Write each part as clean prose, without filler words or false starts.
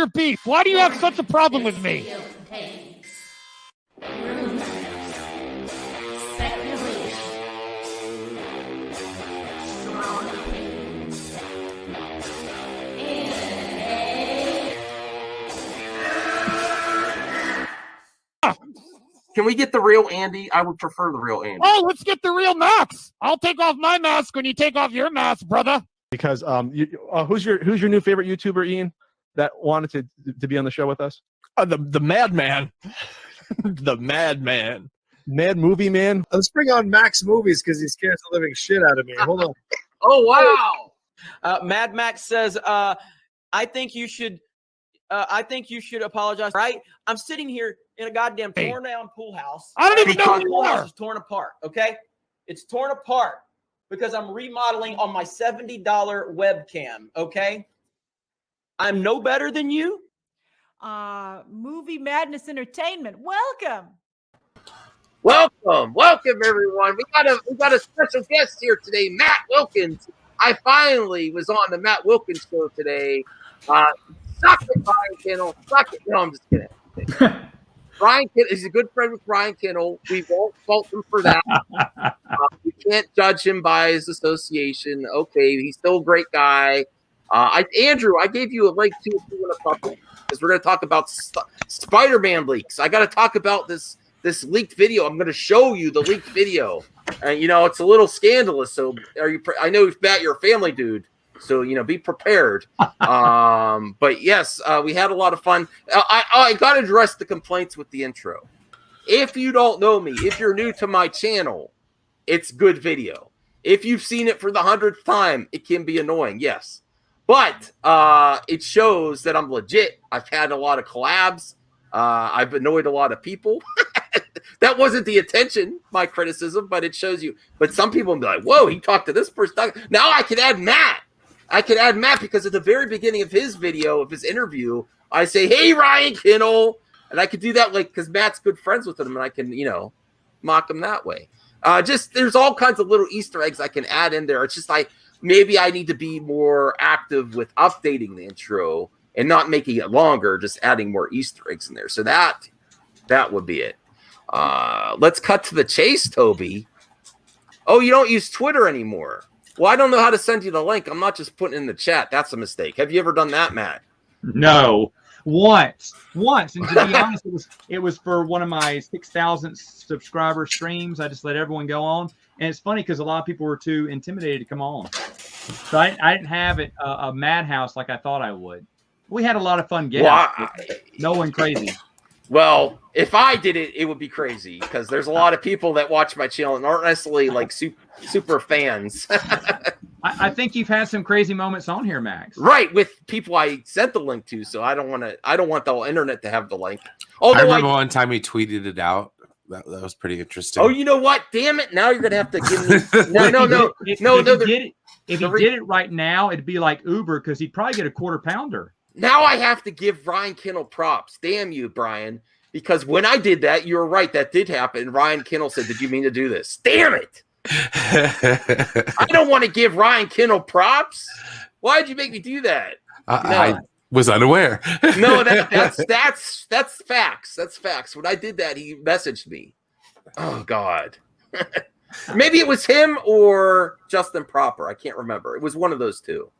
your beef? Why do you have such a problem with me? Can we get the real Andy? I would prefer the real Andy. Oh, let's get the real Max. I'll take off my mask when you take off your mask, brother. Because who's your new favorite YouTuber, Ian, that wanted to be on the show with us? The Madman. The Madman. Mad Movie Man. Let's bring on Max Movies because he scares the living shit out of me. Hold on. Oh, wow. Mad Max says, I think you should apologize. Right? I'm sitting here in a goddamn torn down pool house. I don't even know who you pool house are. is torn apart. Okay, it's torn apart because I'm remodeling on my $70 webcam. Okay, I'm no better than you. Movie Madness Entertainment. Welcome. Welcome, everyone. We got a special guest here today, Matt Wilkins. I finally was on the Matt Wilkins show today. Suck it, Ryan Kinnell. Suck it. No, I'm just kidding. Ryan Kinnell, he's a good friend with Ryan Kinnell. We won't fault him for that. We can't judge him by his association. Okay, he's still a great guy. Andrew, I gave you a link too if you want to talk because we're going to talk about Spider-Man leaks. I got to talk about this leaked video. I'm going to show you the leaked video, and it's a little scandalous. So, I know Matt, you're a family dude. So, be prepared. But yes, we had a lot of fun. I got to address the complaints with the intro. If you don't know me, if you're new to my channel, it's good video. If you've seen it for the 100th time, it can be annoying, yes. But it shows that I'm legit. I've had a lot of collabs. I've annoyed a lot of people. That wasn't the intention, my criticism, but it shows you. But some people will be like, whoa, he talked to this person. Now I can add Matt. Because at the very beginning of his video, of his interview, I say, hey, Ryan Kinnell. And I could do that because Matt's good friends with him and I can, mock him that way. There's all kinds of little Easter eggs I can add in there. It's just maybe I need to be more active with updating the intro and not making it longer, just adding more Easter eggs in there. So that would be it. Let's cut to the chase, Toby. Oh, you don't use Twitter anymore. Well, I don't know how to send you the link. I'm not just putting it in the chat. That's a mistake. Have you ever done that, Matt? No. Once. And to be honest, it was for one of my 6,000 subscriber streams. I just let everyone go on. And it's funny because a lot of people were too intimidated to come on. So I didn't have it a madhouse like I thought I would. We had a lot of fun guests. Well, no one crazy. Well, if I did it, it would be crazy because there's a lot of people that watch my channel and aren't necessarily like super fans. I think you've had some crazy moments on here, Max. Right, with people I sent the link to, so I don't want the whole internet to have the link. Although I remember one time he tweeted it out. That was pretty interesting. Oh, you know what? Damn it! Now you're gonna have to give me. If he did it right now, it'd be like Uber because he'd probably get a $quarter-pounder. Now I have to give Ryan Kinnell props. Damn you, Brian. Because when I did that, you were right. That did happen. Ryan Kinnell said, did you mean to do this? Damn it. I don't want to give Ryan Kinnell props. Why did you make me do that? I was unaware. No, that's facts. That's facts. When I did that, he messaged me. Oh, God. Maybe it was him or Justin Proper. I can't remember. It was one of those two.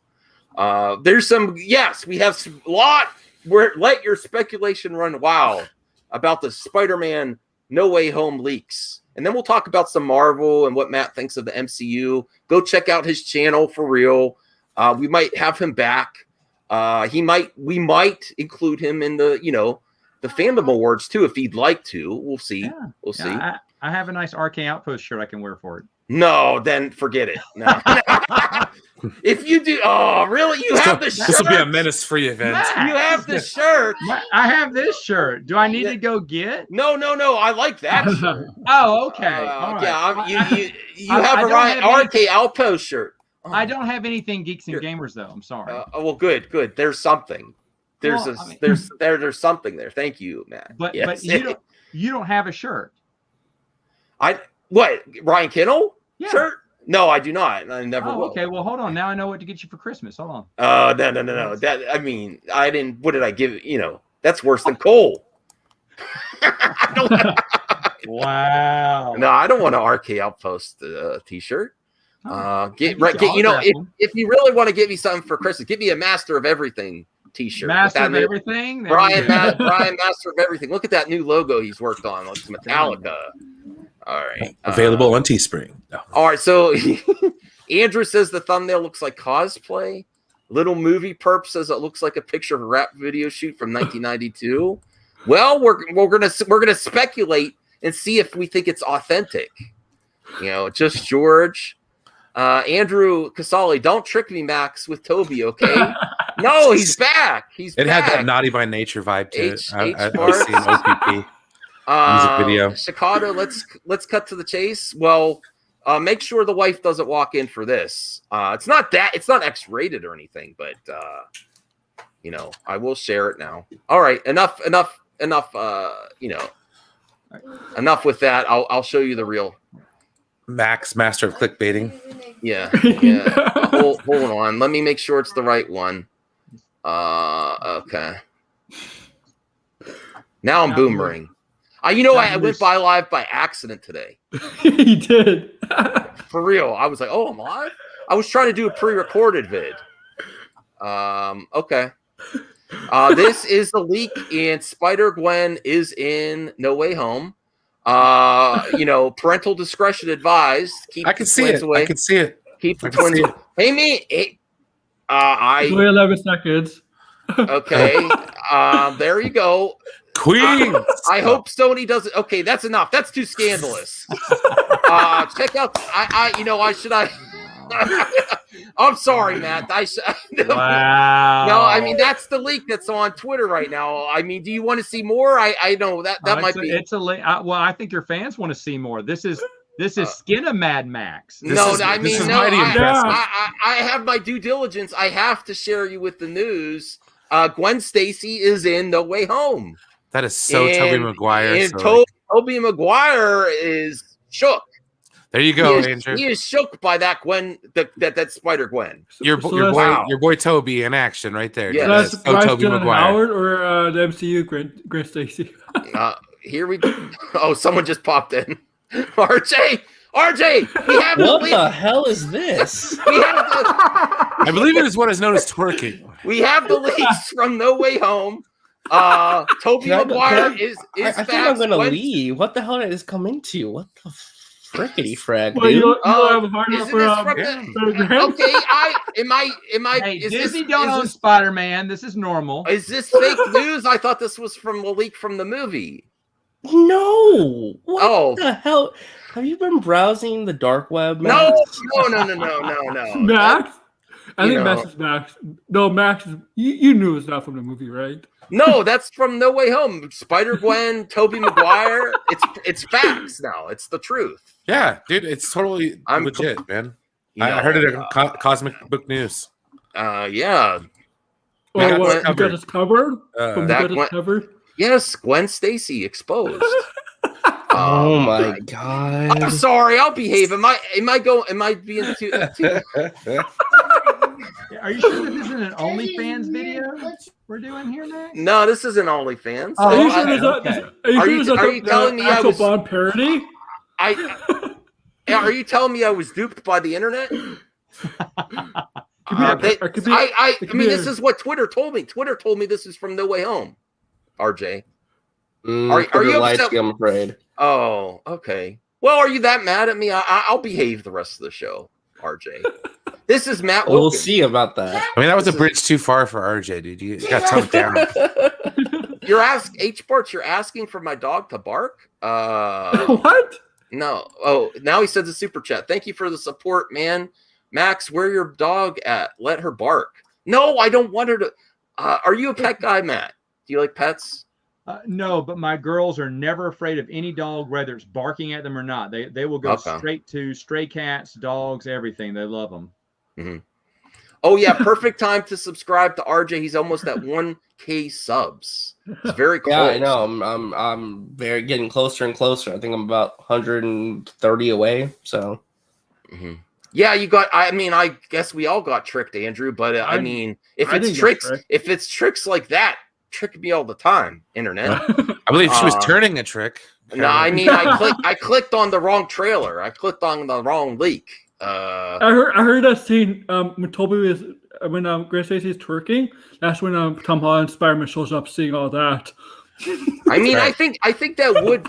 There's some, yes, we have a lot where let your speculation run wild about the Spider-Man No Way Home leaks. And then we'll talk about some Marvel and what Matt thinks of the MCU. Go check out his channel for real. We might have him back. We might include him in the Fandom Awards too, if he'd like to. We'll see. Yeah. We'll see. I have a nice RK Outpost shirt I can wear for it. No, then forget it. No. If you do, oh, really? You have the shirt? This will be a menace-free event. You have the shirt. I have this shirt. Do I need to go get? No. I like that shirt. Oh, okay. All right. Yeah, you have a Ryan RK Outpost shirt. Oh. I don't have anything Geeks and Gamers though. I'm sorry. Well, good. There's something. There's something there. Thank you, Matt. But you don't have a shirt. What Ryan Kinnell shirt? No, I do not. I never Oh, will. okay. Well, hold on. Now I know what to get you for Christmas. Hold on. No. That I mean, I didn't. What did I give? You know, that's worse than coal. Wow. No, I don't want an RK Outpost T-shirt. Get you know, if you really want to give me something for Christmas, give me a Master of Everything T-shirt. Master of Everything. Brian Master of Everything. Look at that new logo he's worked on. Looks Metallica. All right. Available on Teespring. No. All right. So Andrew says the thumbnail looks like cosplay. Little Movie Perp says it looks like a picture of a rap video shoot from 1992. Well, we're gonna speculate and see if we think it's authentic. You know, just George. Andrew Casali, don't trick me, Max, with Toby, okay? No, he's back. It had that Naughty by Nature vibe to it. I've seen OPP music video. Chicago, let's cut to the chase. Well, make sure the wife doesn't walk in for this. It's not X-rated or anything, but you know, I will share it now. All right, enough. You know, enough with that. I'll show you the real Max, master of clickbaiting. Yeah. Hold on. Let me make sure it's the right one. Okay. Now I'm boomerang. You know, I went by live by accident today. You did. For real. I was like, oh, I'm live? I was trying to do a pre-recorded vid. Okay. This is the leak, and Spider-Gwen is in No Way Home. You know, parental discretion advised. Keep I can see it. Away. I can see it. Keep the twins. Hey, me. Hey, wait 11 seconds. Okay. There you go. Queen. I hope Sony doesn't. Okay, that's enough. That's too scandalous. Check out. I'm sorry, Matt. Wow. No, I mean that's the leak that's on Twitter right now. I mean, do you want to see more? I know that might be. It's a leak. Well, I think your fans want to see more. This is skin of Mad Max. I have my due diligence. I have to share you with the news. Gwen Stacy is in No Way Home. That is so Tobey Maguire. And Tobey Maguire is shook. There you go, Andrew. He is shook by that Gwen, that Spider-Gwen. Your boy Toby in action right there. Yeah, that's Tobey Maguire. Howard or the MCU Gwen Stacy. Here we go. Oh, someone just popped in. RJ, we have what the hell is this? I believe it is what is known as twerking. We have the leaks from No Way Home. Tobey Maguire is I think I'm gonna leave. What the hell did this come into? What the frickety frack, well, dude? you don't have a hard enough for okay, am I hey, Disney don't own Spider-Man. This is normal. Is this fake news? I thought this was from a leak from the movie. No. What the hell? Have you been browsing the dark web, Max? No. Max? I think Max is Max. No, Max is, you knew it's not from the movie, right? No, that's from No Way Home. Spider-Gwen, Tobey Maguire. It's facts now. It's the truth. Yeah, dude, it's totally legit, man. I heard it at Cosmic Book News. Yeah. Oh, what? You got us covered? Covered? Yes, Gwen Stacy exposed. Oh my god! I'm sorry. I'll behave. Am I being too? Are you sure that this isn't an OnlyFans video we're doing here, Max? No, this isn't OnlyFans. Are you telling me I was Bond parody? Are you telling me I was duped by the internet? This is what Twitter told me. Twitter told me this is from No Way Home. RJ, are you upset? I'm afraid. Oh, okay. Well, are you that mad at me? I'll behave the rest of the show, RJ. This is Matt Wilkins. We'll see about that. I mean, that was a bridge too far for RJ, dude. You got to tone it down. You're asking for my dog to bark? What? No. Oh, now he sends a super chat. Thank you for the support, man. Max, where your dog at? Let her bark. No, I don't want her to. Are you a pet guy, Matt? Do you like pets? No, but my girls are never afraid of any dog, whether it's barking at them or not. They will go straight to stray cats, dogs, everything. They love them. Mm-hmm. Oh yeah, perfect time to subscribe to RJ. He's almost at 1K subs. It's very close. Yeah, I know. I'm getting closer and closer. I think I'm about 130 away. So. Mm-hmm. Yeah, you got. I mean, I guess we all got tricked, Andrew. But I mean, if it's tricks like that, trick me all the time, internet. I believe she was turning a trick. No, I mean, I clicked on the wrong trailer. I clicked on the wrong leak. I heard that scene when Toby was when Gwen Stacy's twerking. That's when Tom Holland Spider-Man shows up, seeing all that. I mean, I think that would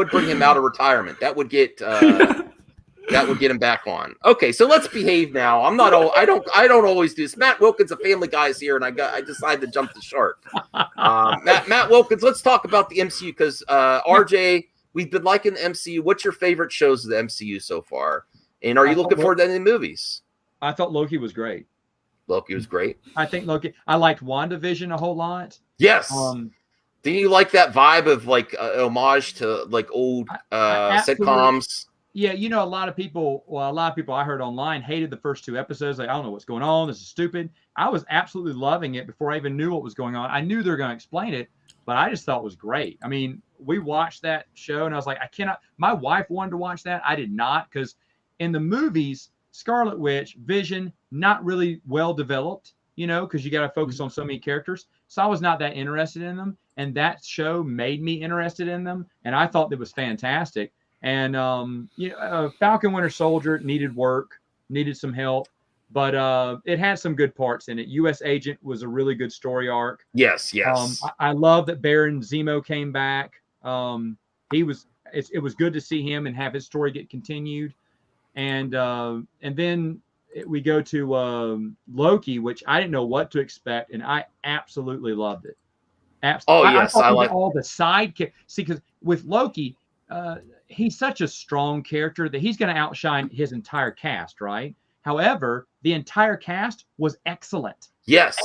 bring him out of retirement. That would get him back on. Okay, so let's behave now. I don't always do this. Matt Wilkins, a Family Guy's here, and I decided to jump the shark. Matt Wilkins, let's talk about the MCU because RJ, we've been liking the MCU. What's your favorite shows of the MCU so far? And are you looking forward to any movies? I thought Loki was great. Loki was great. I think Loki. I liked WandaVision a whole lot. Yes. Do you like that vibe of like homage to like old sitcoms? Yeah, you know, a lot of people I heard online hated the first 2 episodes. Like, I don't know what's going on. This is stupid. I was absolutely loving it before I even knew what was going on. I knew they were going to explain it, but I just thought it was great. I mean, we watched that show, and I was like, I cannot. My wife wanted to watch that. I did not, because in the movies, Scarlet Witch, Vision, not really well developed, you know, because you got to focus on so many characters. So I was not that interested in them, and that show made me interested in them, and I thought it was fantastic. And Falcon Winter Soldier needed work, needed some help, but it had some good parts in it. U.S. Agent was a really good story arc. Yes. I love that Baron Zemo came back. It was good to see him and have his story get continued. And then we go to Loki, which I didn't know what to expect, and I absolutely loved it. Absolutely. Oh yes, I like all the side. See, because with Loki, he's such a strong character that he's going to outshine his entire cast, right? However, the entire cast was excellent. Yes.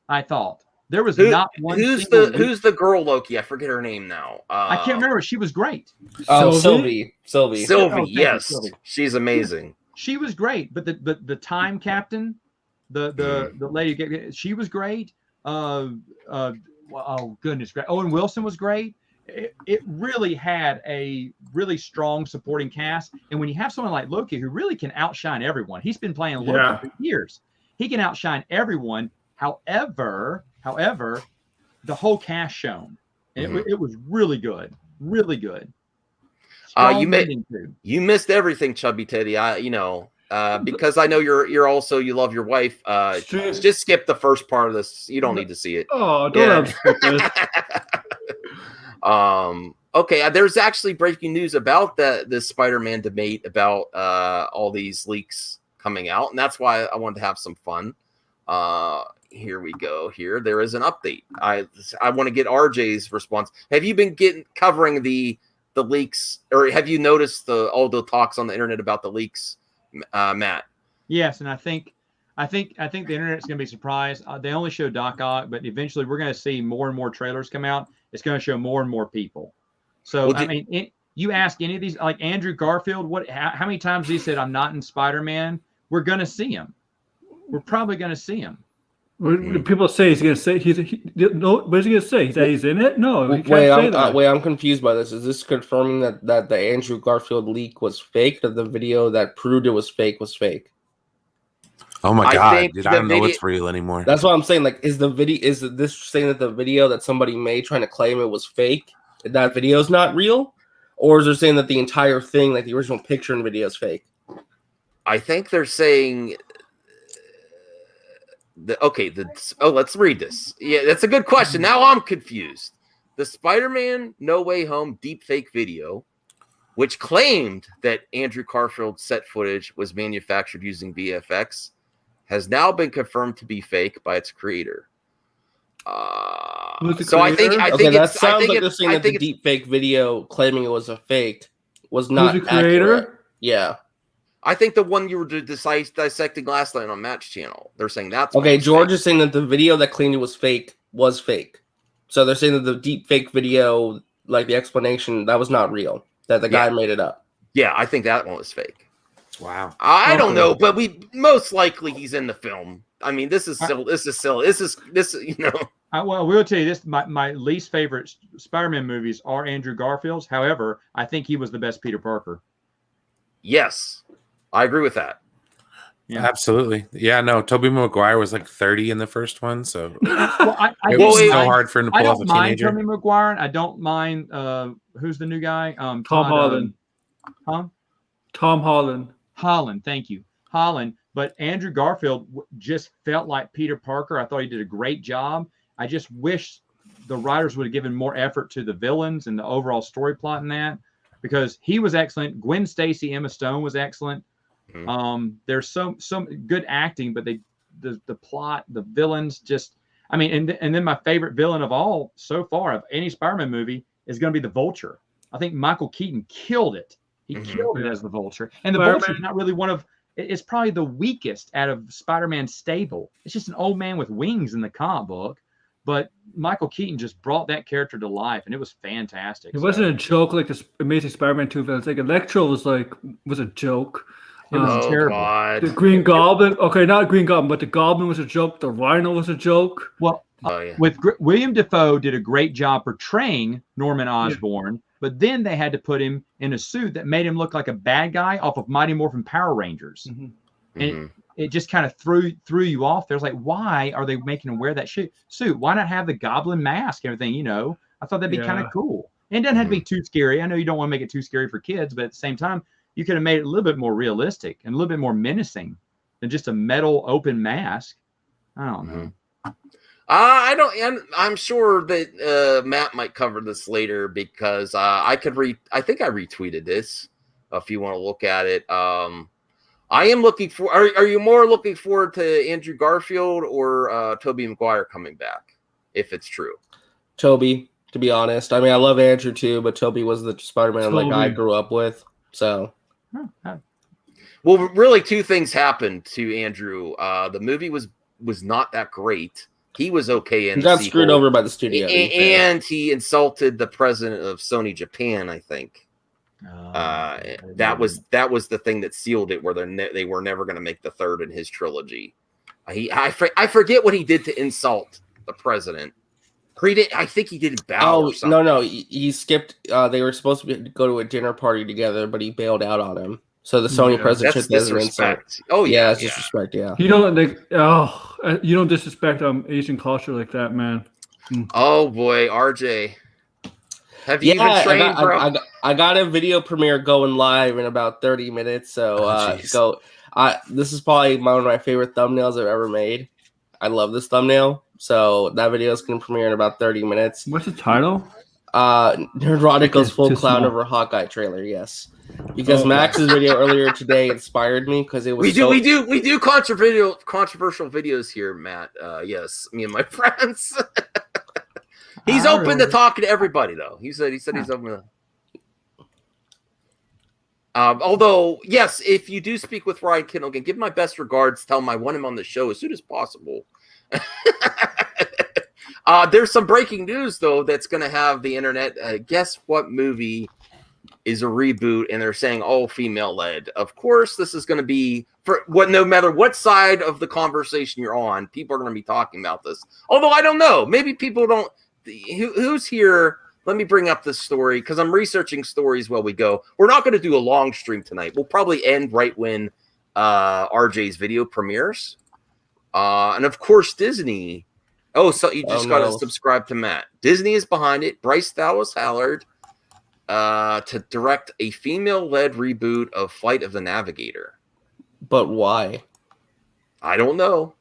I thought there was not one. Who's the girl Loki? I forget her name now. I can't remember. She was great. Oh, Sylvie. Yes, Sylvie. She's amazing. She was great, but the Time Captain, the lady, she was great. Oh goodness, great. Owen Wilson was great. It really had a really strong supporting cast, and when you have someone like Loki who really can outshine everyone, he's been playing Loki for years. He can outshine everyone. However, the whole cast shone, and it was really good, really good. You missed everything, Chubby Teddy. Because I know you love your wife. Just skip the first part of this. You don't need to see it. Oh, don't skip this. Okay, there's actually breaking news about this Spider-Man debate about all these leaks coming out, and that's why I wanted to have some fun. Here we go. Here there is an update. I want to get RJ's response. Have you been covering the leaks, or have you noticed all the talks on the internet about the leaks, Matt? Yes, and I think the internet's going to be surprised. They only show Doc Ock, but eventually we're going to see more and more trailers come out. It's going to show more and more people. So, you ask any of these, like Andrew Garfield, how many times he said, "I'm not in Spider-Man"? We're going to see him. We're probably going to see him. People say he's going to say no. What is he going to say? That he's in it? No, he can't say that. I'm confused by this. Is this confirming that the Andrew Garfield leak was fake? That the video that proved it was fake was fake? Oh my god! Dude, I don't know what's real anymore. That's what I'm saying. Like, is this saying that the video that somebody made trying to claim it was fake? That video is not real, or is it saying that the entire thing, like the original picture and video, is fake? I think they're saying. Let's read this. Yeah, that's a good question. Now I'm confused. The Spider-Man No Way Home deepfake video, which claimed that Andrew Garfield's set footage was manufactured using VFX, has now been confirmed to be fake by its creator. So I think that sounds like they're saying that the deepfake video claiming it was a fake was not the creator. Accurate. Yeah. I think the one you were dissecting last night on Matt's channel, they're saying that's okay. George is saying that the video that claimed it was fake. So they're saying that the deep fake video, like the explanation, that was not real. That the guy made it up. Yeah, I think that one was fake. Wow. I don't know, but most likely he's in the film. I mean, this is silly. This is Well, we'll tell you this: my least favorite Spider-Man movies are Andrew Garfield's. However, I think he was the best Peter Parker. Yes. I agree with that. Yeah. Absolutely. Yeah, no, Tobey Maguire was like 30 in the first one, so it was so hard for him to pull off a teenager. Tobey Maguire. I don't mind who's the new guy? Tom Holland. Tom Holland. Holland, thank you. Holland. But Andrew Garfield just felt like Peter Parker. I thought he did a great job. I just wish the writers would have given more effort to the villains and the overall story plot in that, because he was excellent. Gwen Stacy, Emma Stone was excellent. There's some good acting, but the plot, the villains just, I mean, and then my favorite villain of all so far of any Spider-Man movie is going to be the Vulture. I think Michael Keaton killed it. He killed it as the Vulture. And the Vulture is not really one of, it's probably the weakest out of Spider-Man's stable. It's just an old man with wings in the comic book. But Michael Keaton just brought that character to life, and it was fantastic. It wasn't a joke like the Amazing Spider-Man 2 villains. Like Electro was a joke. It was terrible. God. The Green Goblin, okay, not Green Goblin, but the Goblin was a joke. The Rhino was a joke. Well, with William Dafoe did a great job portraying Norman Osborn, but then they had to put him in a suit that made him look like a bad guy off of Mighty Morphin Power Rangers. And it just kind of threw you off. There's like, why are they making him wear that suit? Why not have the Goblin mask and everything? You know, I thought that'd be kind of cool. And it doesn't have to be too scary. I know you don't want to make it too scary for kids, but at the same time, you could have made it a little bit more realistic and a little bit more menacing than just a metal open mask. I don't know. I'm sure that Matt might cover this later, because I think I retweeted this if you want to look at it. I am looking for. Are you more looking forward to Andrew Garfield or Tobey Maguire coming back, if it's true? Tobey, to be honest. I mean, I love Andrew too, but Tobey was the Spider-Man like I grew up with. So, well, really, two things happened to Andrew. The movie was not that great. He was okay in. He got screwed over by the studio, and he insulted the president of Sony Japan, I think. That was the thing that sealed it, where they were never going to make the third in his trilogy. I forget what he did to insult the president. I think he did bow or something. No, he skipped. They were supposed to go to a dinner party together, but he bailed out on him. So the Sony president took that as an insult. Oh yeah, it's disrespect. Yeah, you don't you don't disrespect Asian culture like that, man. Oh boy, RJ. Have you even trained, bro? I got a video premiere going live in about 30 minutes. So this is probably one of my favorite thumbnails I've ever made. I love this thumbnail. So that video is going to premiere in about 30 minutes. What's the title? Nerdrotic goes full clown over Hawkeye trailer. Yes, because Max's video earlier today inspired me, because it was. We do controversial videos here, Matt. Yes, me and my friends. He's open to talking to everybody, though. He said he's open to. Although, yes, if you do speak with Ryan Kindlegan, give my best regards. Tell him I want him on the show as soon as possible. There's some breaking news, though, that's going to have the internet. Guess what movie is a reboot, and they're saying all female-led. Of course, this is going to be no matter what side of the conversation you're on, people are going to be talking about this. Although I don't know, maybe people don't. Who's here? Let me bring up this story, because I'm researching stories while we go. We're not going to do a long stream tonight. We'll probably end right when RJ's video premieres. And of course, Disney. Oh, so you just got to subscribe to Matt. Disney is behind it. Bryce Dallas Howard to direct a female-led reboot of Flight of the Navigator. But why? I don't know.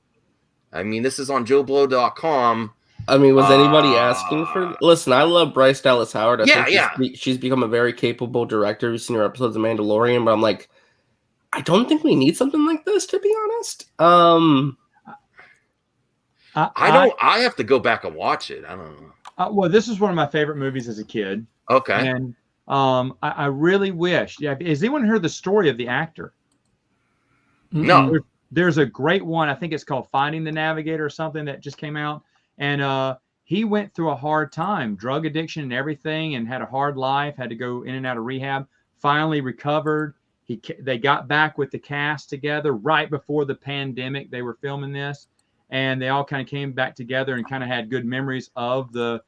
I mean, this is on JoeBlow.com. I mean, was anybody asking for? Listen, I love Bryce Dallas Howard. I think she's become a very capable director. We've seen her episodes of Mandalorian, but I'm like, I don't think we need something like this, to be honest. I have to go back and watch it. I don't know. Well, this is one of my favorite movies as a kid. Okay. And I really wish. Yeah, has anyone heard the story of the actor? No. There's a great one. I think it's called Finding the Navigator or something that just came out. And he went through a hard time, drug addiction and everything, and had a hard life, had to go in and out of rehab, finally recovered. They got back with the cast together right before the pandemic. They were filming this, and they all kind of came back together and kind of had good memories of the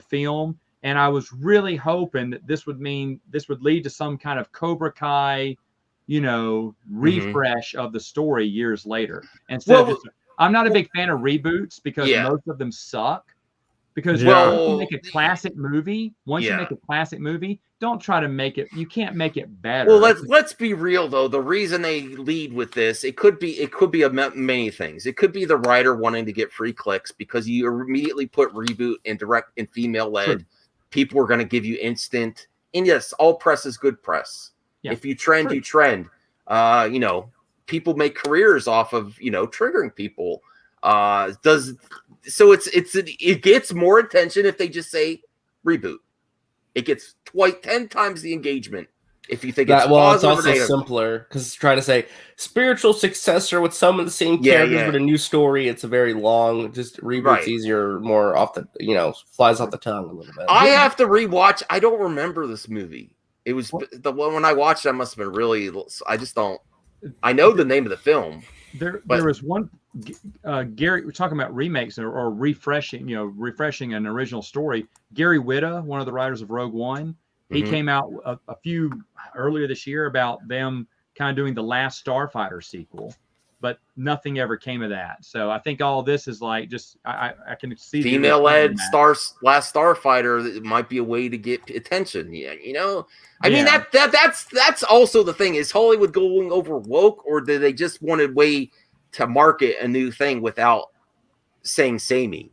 film. And I was really hoping that this would lead to some kind of Cobra Kai refresh of the story years later. Instead I'm not a big fan of reboots because most of them suck. Because once you make a classic movie, you make a classic movie, don't try to make it. You can't make it better. Well, let's be real though. The reason they lead with this, it could be many things. It could be the writer wanting to get free clicks because you immediately put reboot and direct and female led. People are going to give you instant. And yes, all press is good press. Yeah. If you trend, you trend. People make careers off of triggering people. It gets more attention if they just say reboot. It gets 10 times the engagement if you think it's it's also simpler because it's trying to say spiritual successor with some of the same characters but a new story. It's a very long, just reboot's easier, more off the flies off the tongue a little bit. I have to rewatch. I don't remember this movie. It was the one when I watched it, I must have been really. I just don't. I know the name of the film. There was one. Gary, we're talking about remakes or refreshing an original story. Gary Whitta, one of the writers of Rogue One, he came out a few earlier this year about them kind of doing the Last Starfighter sequel, but nothing ever came of that. So I think all this is like just I can see female-led Last Starfighter might be a way to get attention. I mean that's also the thing. Is Hollywood going over woke, or do they just want a way to market a new thing without saying samey?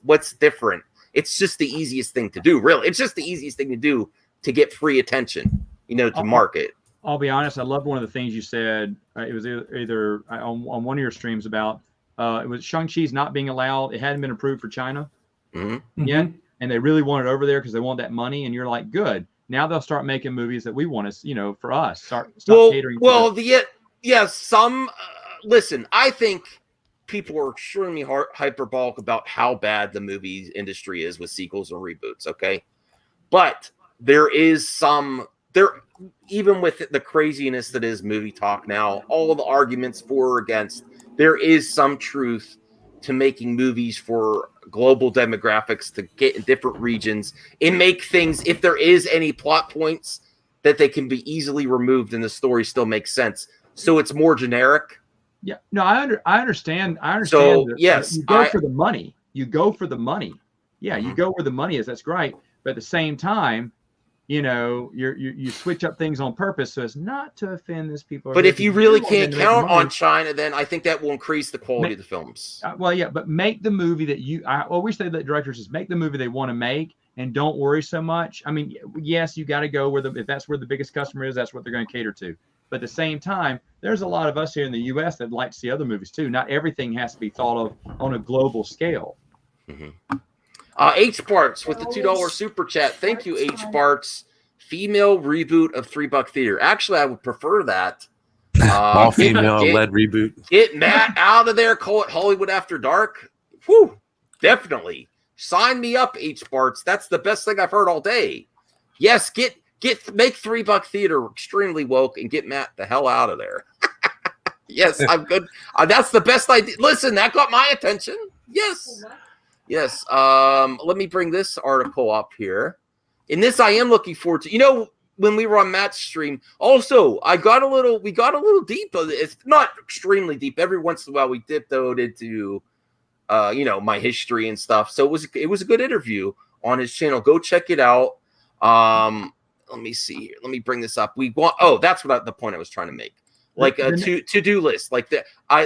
What's different? It's just the easiest thing to do, really. It's just the easiest thing to do to get free attention, to market. I'll be honest, I loved one of the things you said. It was either on one of your streams about it was Shang-Chi's not being allowed. It hadn't been approved for China yet, and they really want it over there because they want that money. And you're like, good. Now they'll start making movies that we want to, for us. Start catering. Some. Listen, I think people are extremely hyperbolic about how bad the movie industry is with sequels and reboots, okay? But there is even with the craziness that is movie talk now, all of the arguments for or against, there is some truth to making movies for global demographics to get in different regions and make things, if there is any plot points, that they can be easily removed and the story still makes sense. So it's more generic. Yeah, no, I understand. So yes, you go for the money. You go for the money. Yeah, you go where the money is. That's great. But at the same time, you switch up things on purpose so as not to offend these people. But if you really can't count on China, then I think that will increase the quality of the films. But make the movie that I always say that directors just make the movie they want to make and don't worry so much. I mean, yes, you got to go if that's where the biggest customer is, that's what they're going to cater to. But at the same time, there's a lot of us here in the U.S. that like to see other movies too. Not everything has to be thought of on a global scale. H Barts with the $2 super chat. Thank you, H Barts. Female reboot of $3 Theater. Actually, I would prefer that. All female led reboot. Get Matt out of there. Call it Hollywood After Dark. Whew, definitely. Sign me up, H Barts. That's the best thing I've heard all day. Yes, make $3 Theater extremely woke and get Matt the hell out of there. Yes, I'm good. That's the best idea. Listen, that got my attention. Yes. Let me bring this article up here. In this, I am looking forward to. When we were on Matt's stream, also we got a little deep. It's not extremely deep. Every once in a while, we tiptoed into, my history and stuff. So it was a good interview on his channel. Go check it out. Let me see here. Let me bring this up. That's the point I was trying to make. Like a to-do list, like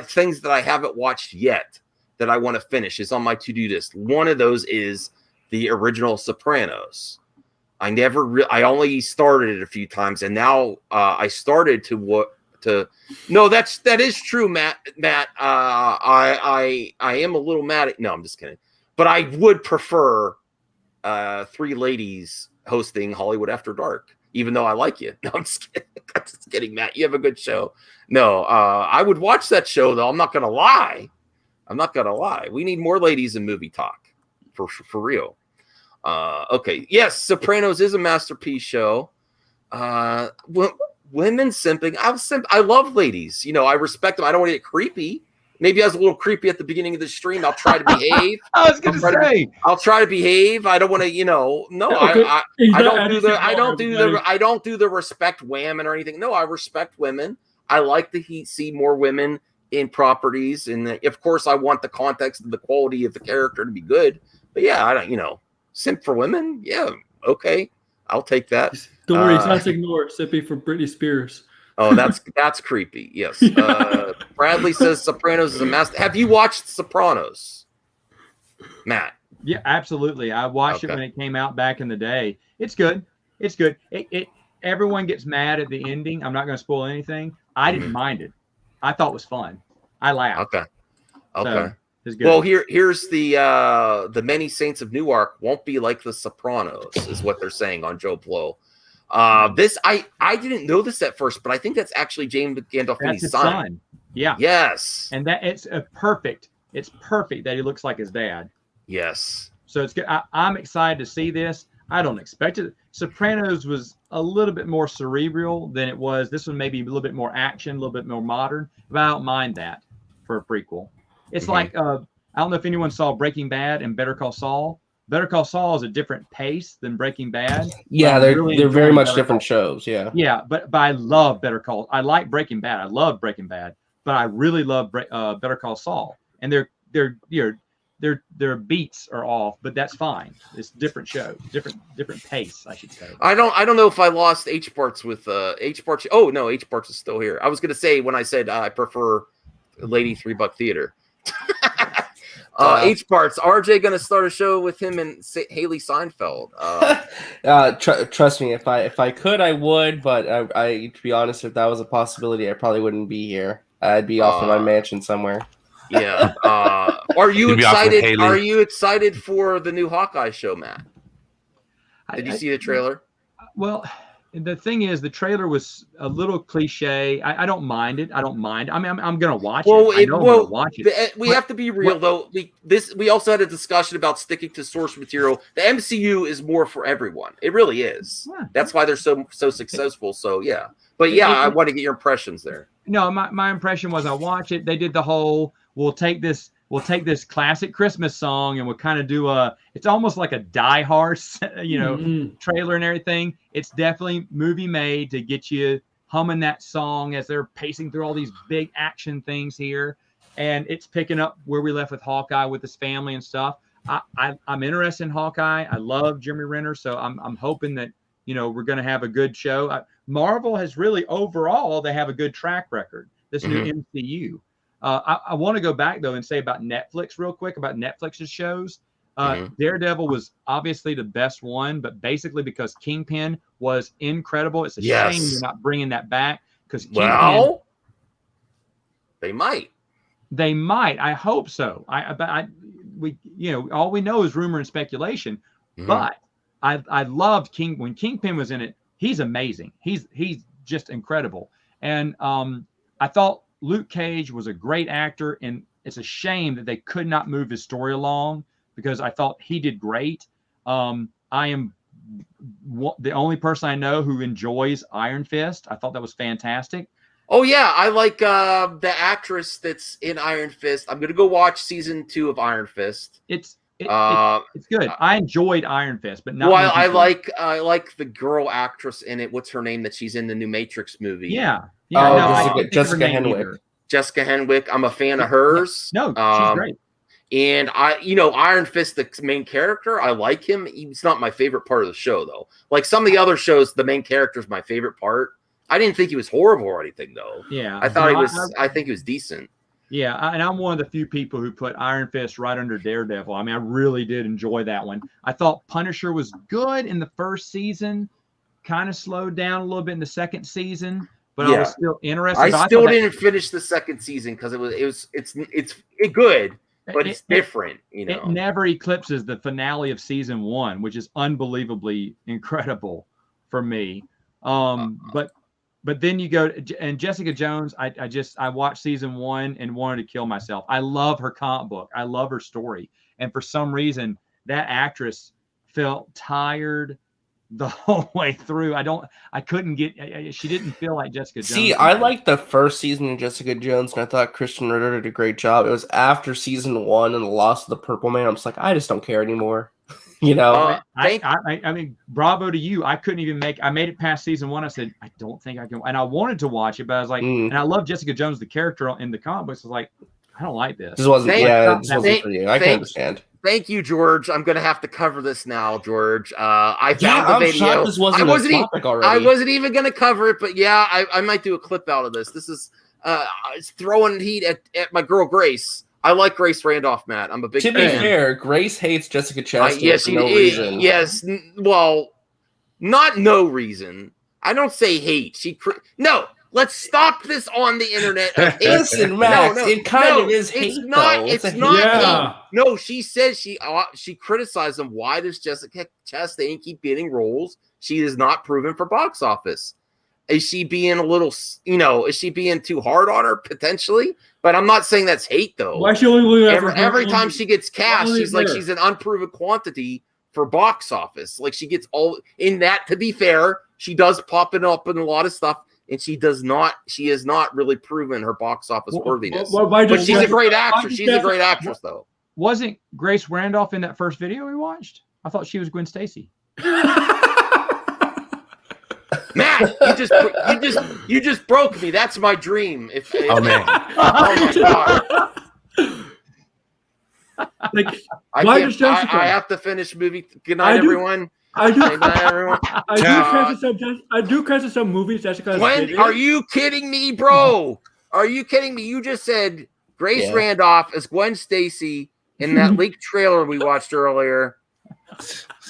things that I haven't watched yet that I want to finish is on my to-do list. One of those is the original Sopranos. I only started it a few times, and now I started No, that is true, Matt. I am a little mad at. No, I'm just kidding. But I would prefer three ladies hosting Hollywood After Dark, even though I like you. No, I'm just kidding. I'm just kidding, Matt. You have a good show. No, I would watch that show though. I'm not gonna lie. We need more ladies in movie talk, for real. Okay. Yes, Sopranos is a masterpiece show. Women simping. I love ladies. I respect them. I don't want to get creepy Maybe I was a little creepy at the beginning of the stream. I'll try to behave. I was going to say. I'll try to behave. I don't want to, no. Okay. I don't do the respect women or anything. No, I respect women. I like to see more women in properties, and of course, I want the context and the quality of the character to be good. But yeah, I don't, simp for women. Yeah, okay, I'll take that. Don't worry, it's not ignore simping for Britney Spears. Oh, that's creepy. Yes. Bradley says Sopranos is a mess. Have you watched Sopranos, Matt? Yeah, absolutely. I watched it when it came out back in the day. It's good. It's good. Everyone gets mad at the ending. I'm not going to spoil anything. I didn't mind it. I thought it was fun. I laughed. Okay. So, it's good. Well, here's the Many Saints of Newark won't be like the Sopranos, is what they're saying on Joe Blow. This I didn't know this at first, but I think that's actually James Gandolfini's son. Yeah. Yes. And that it's perfect. It's perfect that he looks like his dad. Yes. So it's good. I'm excited to see this. I don't expect it. Sopranos was a little bit more cerebral than it was. This one maybe a little bit more action, a little bit more modern. But I don't mind that for a prequel. It's like I don't know if anyone saw Breaking Bad and Better Call Saul. Better Call Saul is a different pace than Breaking Bad. Yeah, they're very much different shows. Yeah. Yeah, but I love Better Call. I like Breaking Bad. I love Breaking Bad, but I really love Better Call Saul. And their beats are off, but that's fine. It's different show, different pace, I should say. I don't know if I lost H Parts with H Parts. Oh no, H Parts is still here. I was gonna say when I said I prefer Lady $3 Theater. H Parts, RJ gonna start a show with him and Haley Seinfeld. Trust me, if I could, I would. But I to be honest, if that was a possibility, I probably wouldn't be here. I'd be off in my mansion somewhere. Yeah. Are you excited? Are you excited for the new Hawkeye show, Matt? Did you see the trailer? Well, the thing is, the trailer was a little cliche. I don't mind it. I don't mind. I mean, I'm gonna watch it. I know I'm gonna watch it. We have to be real, though. We also had a discussion about sticking to source material. The MCU is more for everyone. It really is. Yeah. That's why they're so successful. So yeah. But yeah, I want to get your impressions there. No, my impression was I watch it. They did the whole we'll take this classic Christmas song and we'll kind of do it's almost like a Die Hard, trailer and everything. It's definitely movie made to get you humming that song as they're pacing through all these big action things here. And it's picking up where we left with Hawkeye with his family and stuff. I'm interested in Hawkeye. I love Jeremy Renner. So I'm hoping that, we're going to have a good show. Marvel has really overall, they have a good track record, this new MCU. I want to go back, though, and say about Netflix real quick, about Netflix's shows. Daredevil was obviously the best one, but basically because Kingpin was incredible. It's a shame they're not bringing that back because Kingpin. They might. They might. I hope so. All we know is rumor and speculation. But I loved when Kingpin was in it. He's amazing. He's just incredible. And I thought Luke Cage was a great actor, and it's a shame that they could not move his story along because I thought he did great. I am the only person I know who enjoys Iron Fist. I thought that was fantastic. Oh yeah, I like the actress that's in Iron Fist. I'm gonna go watch season 2 of Iron Fist. It's good. I enjoyed Iron Fist, but not. Well, I like the girl actress in it. What's her name that she's in the new Matrix movie? Yeah. Jessica Henwick. Jessica Henwick. I'm a fan of hers. No, she's great. And Iron Fist, the main character, I like him. He's not my favorite part of the show, though. Like some of the other shows, the main character is my favorite part. I didn't think he was horrible or anything, though. Yeah, I thought he was. I think he was decent. Yeah, and I'm one of the few people who put Iron Fist right under Daredevil. I mean, I really did enjoy that one. I thought Punisher was good in the first season, kind of slowed down a little bit in the second season, but I was still interested. I still didn't finish the second season because it's good, but it's different. It never eclipses the finale of season 1, which is unbelievably incredible for me. But then you go and Jessica Jones. I watched season 1 and wanted to kill myself. I love her comic book. I love her story. And for some reason, that actress felt tired the whole way through. I couldn't get. She didn't feel like Jessica Jones. See, I liked the first season of Jessica Jones, and I thought Christian Ritter did a great job. It was after season 1 and the loss of the Purple Man. I'm just like, I just don't care anymore. You know, I mean, bravo to you. I couldn't even I made it past season 1. I said, I don't think I can. And I wanted to watch it, but I was like, and I love Jessica Jones, the character in the comic books. I was like, I don't like this. This wasn't, this wasn't for you. I can understand. Thank you, George. I'm going to have to cover this now, George. I found the video. I wasn't even going to cover it, but yeah, I might do a clip out of this. This is it's throwing heat at my girl Grace. I like Grace Randolph, Matt. I'm a big fan. To be fair, Grace hates Jessica Chastain for no reason. Yes, well, not no reason. I don't say hate. No. Let's stop this on the internet. Listen, Max, it kind of is hate. It's not. It's not. Hate. No, she says she criticized him. Why does Jessica Chastain keep getting roles she is not proven for box office? Is she being a little, is she being too hard on her potentially? But I'm not saying that's hate though. Why she only every time she gets cast, she's like she's an unproven quantity for box office. Like she gets all in that. To be fair, she does pop it up in a lot of stuff. And she has not really proven her box office worthiness. But she's a great actress. She's a great actress, though. Wasn't Grace Randolph in that first video we watched? I thought she was Gwen Stacy. Matt, you just broke me. That's my dream. Oh man! Oh my god! I have to finish movie. Good night, everyone. I do catch some movies. Are you kidding me, bro? Are you kidding me? You just said Grace Randolph as Gwen Stacy in that leaked trailer we watched earlier.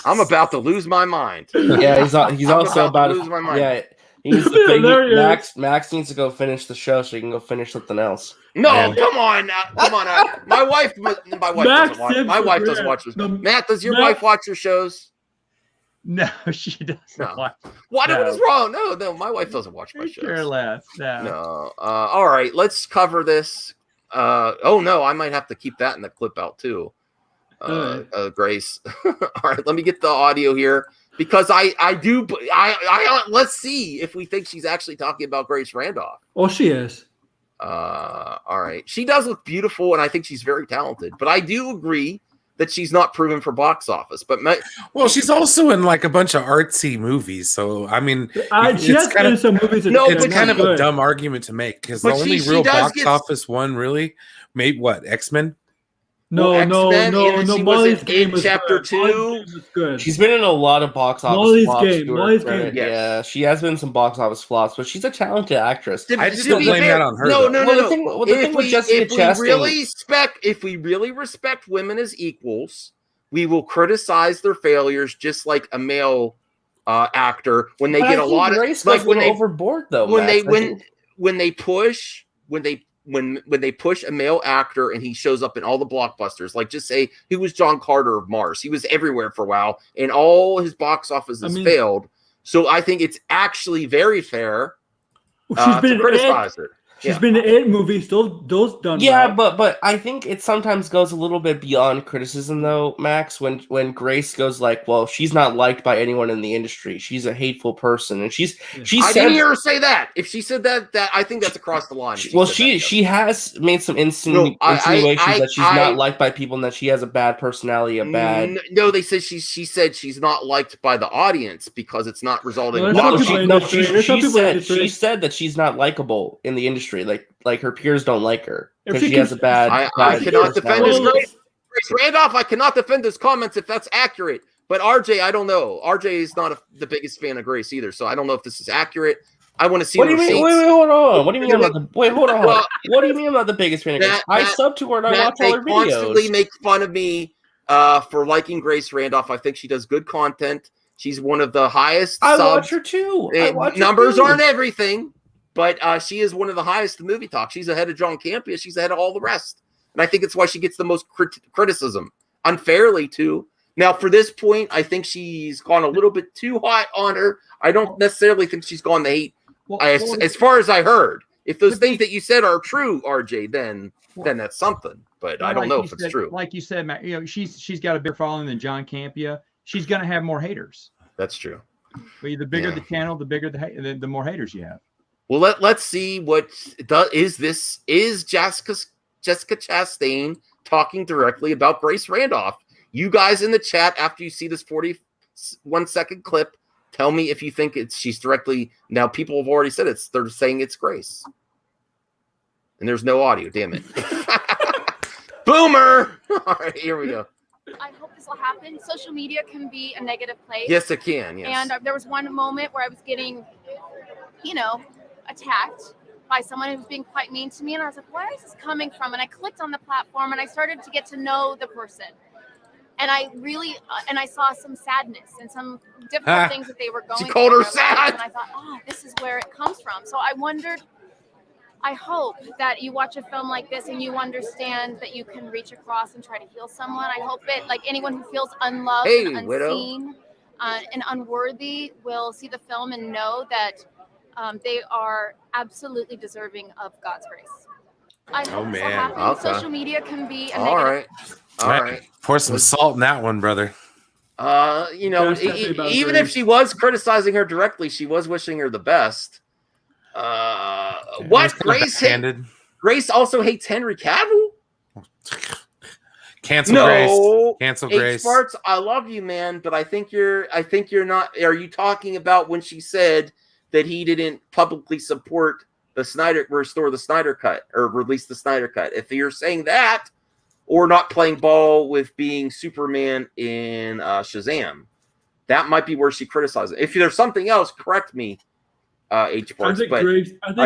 I'm about to lose my mind. Yeah, he's also about to lose my mind. Yeah, Max needs to go finish the show so he can go finish something else. No, come on, My wife doesn't watch this. Matt, does your wife watch your shows? No, she doesn't. No. What is wrong? No, my wife doesn't watch my shows. Care less. No. All right, let's cover this. Oh no, I might have to keep that in the clip out too. Grace. All right, let me get the audio here because I let's see if we think she's actually talking about Grace Randolph. Oh, she is. All right, she does look beautiful, and I think she's very talented. But I do agree that she's not proven for box office. But she's also in like a bunch of artsy movies. So I mean, she has been in some movies. It's kind of a dumb argument to make because the only real box office one really made X-Men. No. Molly's Game was Chapter 2. Good. She's been in a lot of box office flops. Molly's Game. Yeah, she has been in some box office flops, but she's a talented actress. I just don't blame that on her. No. If we really respect women as equals, we will criticize their failures just like a male actor when they get a lot of like when they overboard though. When they push a male actor and he shows up in all the blockbusters, like just say he was John Carter of Mars. He was everywhere for a while and all his box offices failed. So I think it's actually very fair to criticize it. She's been in 8 movies, those done. Yeah, well. but I think it sometimes goes a little bit beyond criticism, though, Max. When Grace goes like, "Well, she's not liked by anyone in the industry. She's a hateful person," and I didn't hear her say that. If she said that I think that's across the line. She has made some insinuations that she's not liked by people and that she has a bad personality. No, they said she said she's not liked by the audience because it's not resulting. She said that she's not likable in the industry. Like her peers don't like her because she has a bad. I cannot defend this. Grace Randolph, I cannot defend his comments if that's accurate. But RJ, I don't know. RJ is not the biggest fan of Grace either, so I don't know if this is accurate. I want to see. What do you mean? Wait, hold on. What do you mean about the? Wait, hold on. What do you mean about the biggest fan of Grace? I sub to her and I watch all her videos. They constantly make fun of me for liking Grace Randolph. I think she does good content. She's one of the highest. I watch her too. Numbers aren't everything. But she is one of the highest in movie talk. She's ahead of John Campea. She's ahead of all the rest. And I think it's why she gets the most criticism. Unfairly, too. Now, for this point, I think she's gone a little bit too hot on her. I don't necessarily think she's gone the hate. As far as I heard. If those things that you said are true, RJ, then that's something. But I don't know if it's true. Like you said, Matt, she's got a bigger following than John Campea. She's going to have more haters. That's true. But the bigger the channel, the bigger the more haters you have. Well, let's see what is Jessica Chastain talking directly about Grace Randolph. You guys in the chat, after you see this 41-second clip, tell me if you think she's directly. Now, people have already said they're saying it's Grace, and there's no audio. Damn it, Boomer! All right, here we go. I hope this will happen. Social media can be a negative place. Yes, it can. Yes. And there was one moment where I was getting, attacked by someone who was being quite mean to me, and I was like, where is this coming from? And I clicked on the platform, and I started to get to know the person. And I really, I saw some sadness and some difficult things that they were going through. She called her sad. And I thought, this is where it comes from. So I wondered, I hope that you watch a film like this and you understand that you can reach across and try to heal someone. I hope it, like anyone who feels unloved and unseen and unworthy will see the film and know that they are absolutely deserving of God's grace. I hope this will happen. Okay. Social media can be a All negative. right. Pour some salt in that one, brother. Even if she was criticizing her directly, she was wishing her the best. What? Grace also hates Henry Cavill? Cancel Grace. Cancel Grace. Sparks, I love you, man, but I think you're not. Are you talking about when she said that he didn't publicly support restore the Snyder Cut or release the Snyder Cut? If you're saying that, or not playing ball with being Superman in Shazam, that might be where she criticizes it. If there's something else, correct me, H. Ports. I think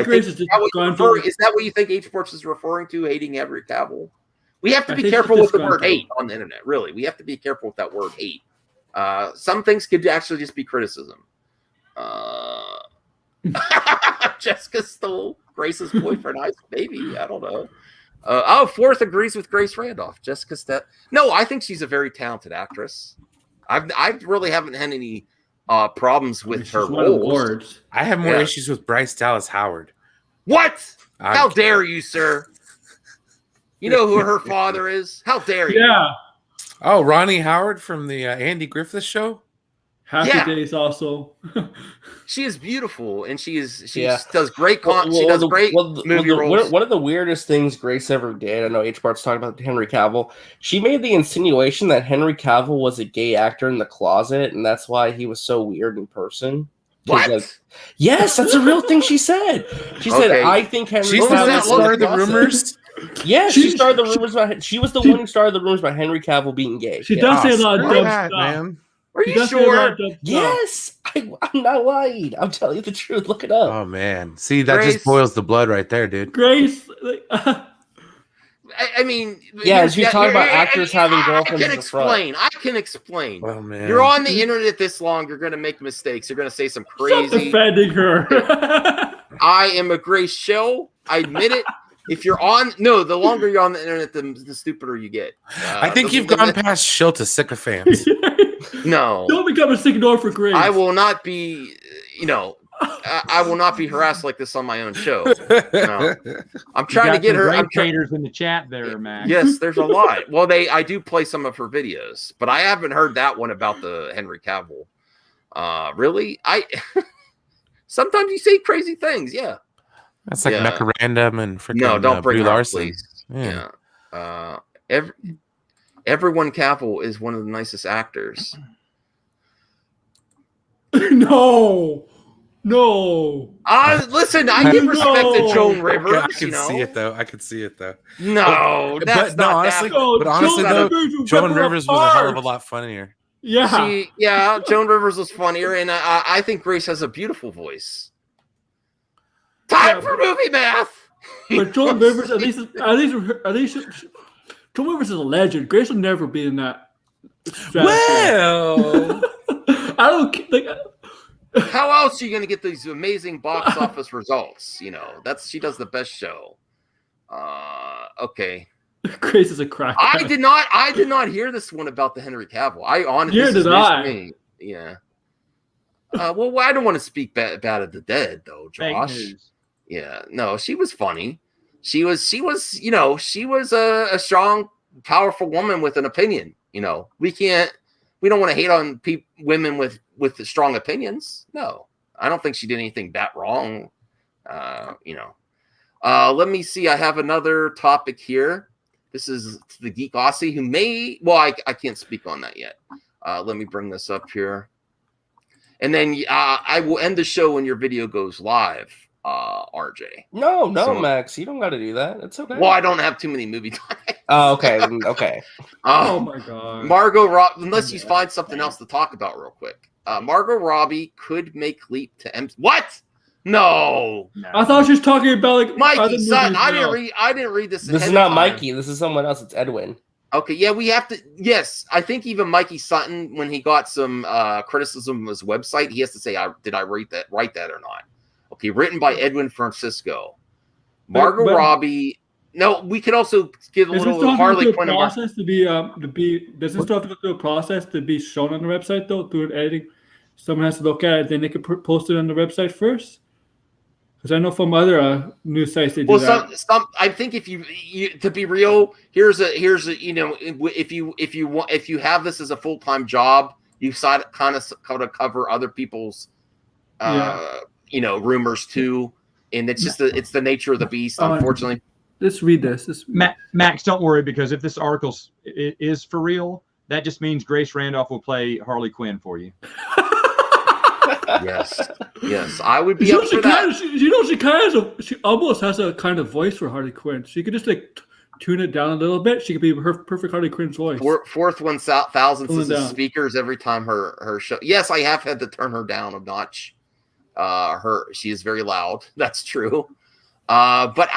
Grace is just is that what you think H. Ports is referring to, hating Henry Cavill? We have to be careful with the word hate on the internet, really. We have to be careful with that word hate. Some things could actually just be criticism. Jessica stole Grace's boyfriend. Maybe. I don't know. Fourth agrees with Grace Randolph. Jessica No, I think she's a very talented actress. I really haven't had any problems with her roles. I have more issues with Bryce Dallas Howard. What? How dare you, sir? You know who her father is? How dare you? Yeah. Oh, Ronnie Howard from the Andy Griffith Show? Happy Days also. She is beautiful, and she does great she does great movie roles. One of the weirdest things Grace ever did, I know H. Bart's talking about Henry Cavill, she made the insinuation that Henry Cavill was a gay actor in the closet, and that's why he was so weird in person. What? Yes, that's a real thing she said. She said, I think Henry Cavill started the rumors. Yeah, she started the rumors about. She was the one who started the rumors about Henry Cavill being gay. She does say a lot of dumb stuff, man. Are you sure? Yes, I'm not lying. I'm telling you the truth. Look it up. Oh man, see that just boils the blood right there, dude. Grace. I mean, as you talk about actors having girlfriends. I can explain. Oh man, you're on the internet this long. You're going to make mistakes. You're going to say some crazy. Stop defending her. I am a Grace show. I admit it. If you're the longer you're on the internet, the stupider you get. I think you've gone past shill to sycophants. No, don't become a signor for Grace. I will not be. I will not be harassed like this on my own show. No. I'm trying to get her. I'm haters in the chat there, man. Yes, there's a lot. Well, I do play some of her videos, but I haven't heard that one about the Henry Cavill. Really, sometimes you say crazy things. Yeah. That's like Mecca Random and freaking don't bring Brie her, Larson. Please. Everyone Cavill is one of the nicest actors. No. Listen, I give respect to Joan Rivers. I can see it though. No, that's not honestly, that. But honestly, though, Joan Rivers was a hell of a lot funnier. Yeah, Joan Rivers was funnier, and I think Grace has a beautiful voice. Time for movie math. But Joan Rivers, at least, Joan Rivers is a legend. Grace will never be in that. Well, I don't think. How else are you going to get these amazing box office results? She does the best show. Okay. Grace is a crack. I did not hear this one about the Henry Cavill. I honestly. Neither did I. Yeah. Well, I don't want to speak bad of the dead, though, Josh. Yeah, no, she was funny. She was a strong, powerful woman with an opinion. We don't want to hate on women with with the strong opinions. No, I don't think she did anything that wrong. Let me see. I have another topic here. This is the Geek Aussie who may. Well, I can't speak on that yet. Let me bring this up here, and then I will end the show when your video goes live. RJ. No, Max, you don't got to do that. It's okay. Well, I don't have too many movie times. Oh, okay, okay. Oh my God. Margot Robbie, unless you find something else to talk about real quick. Margot Robbie could make leap to M. What? No. I thought she was talking about like Mikey Sutton. I didn't read this. This is not Mikey. This is someone else. It's Edwin. Okay, yeah, we have to. Yes, I think even Mikey Sutton, when he got some criticism of his website, he has to say, "Did I write that or not?" Okay, written by Edwin Francisco. Margot Robbie. No, we could also give a little Harley Quinn. Process to be does this stuff go through a process to be shown on the website though through editing? Someone has to look at it, then they could post it on the website first. Because I know from other news sites they do that. Some I think if you to be real, here's a if you have this as a full-time job, you kind of cover other people's rumors too, and it's just it's the nature of the beast, unfortunately. Let's read this. Max, don't worry, because if this article is for real, that just means Grace Randolph will play Harley Quinn for you. Yes, I would be up for that. She almost has a kind of voice for Harley Quinn. She could just like tune it down a little bit. She could be her perfect Harley Quinn's voice. Fourth 1,000th is the speakers every time her show. Yes, I have had to turn her down a notch. She is very loud. That's true. But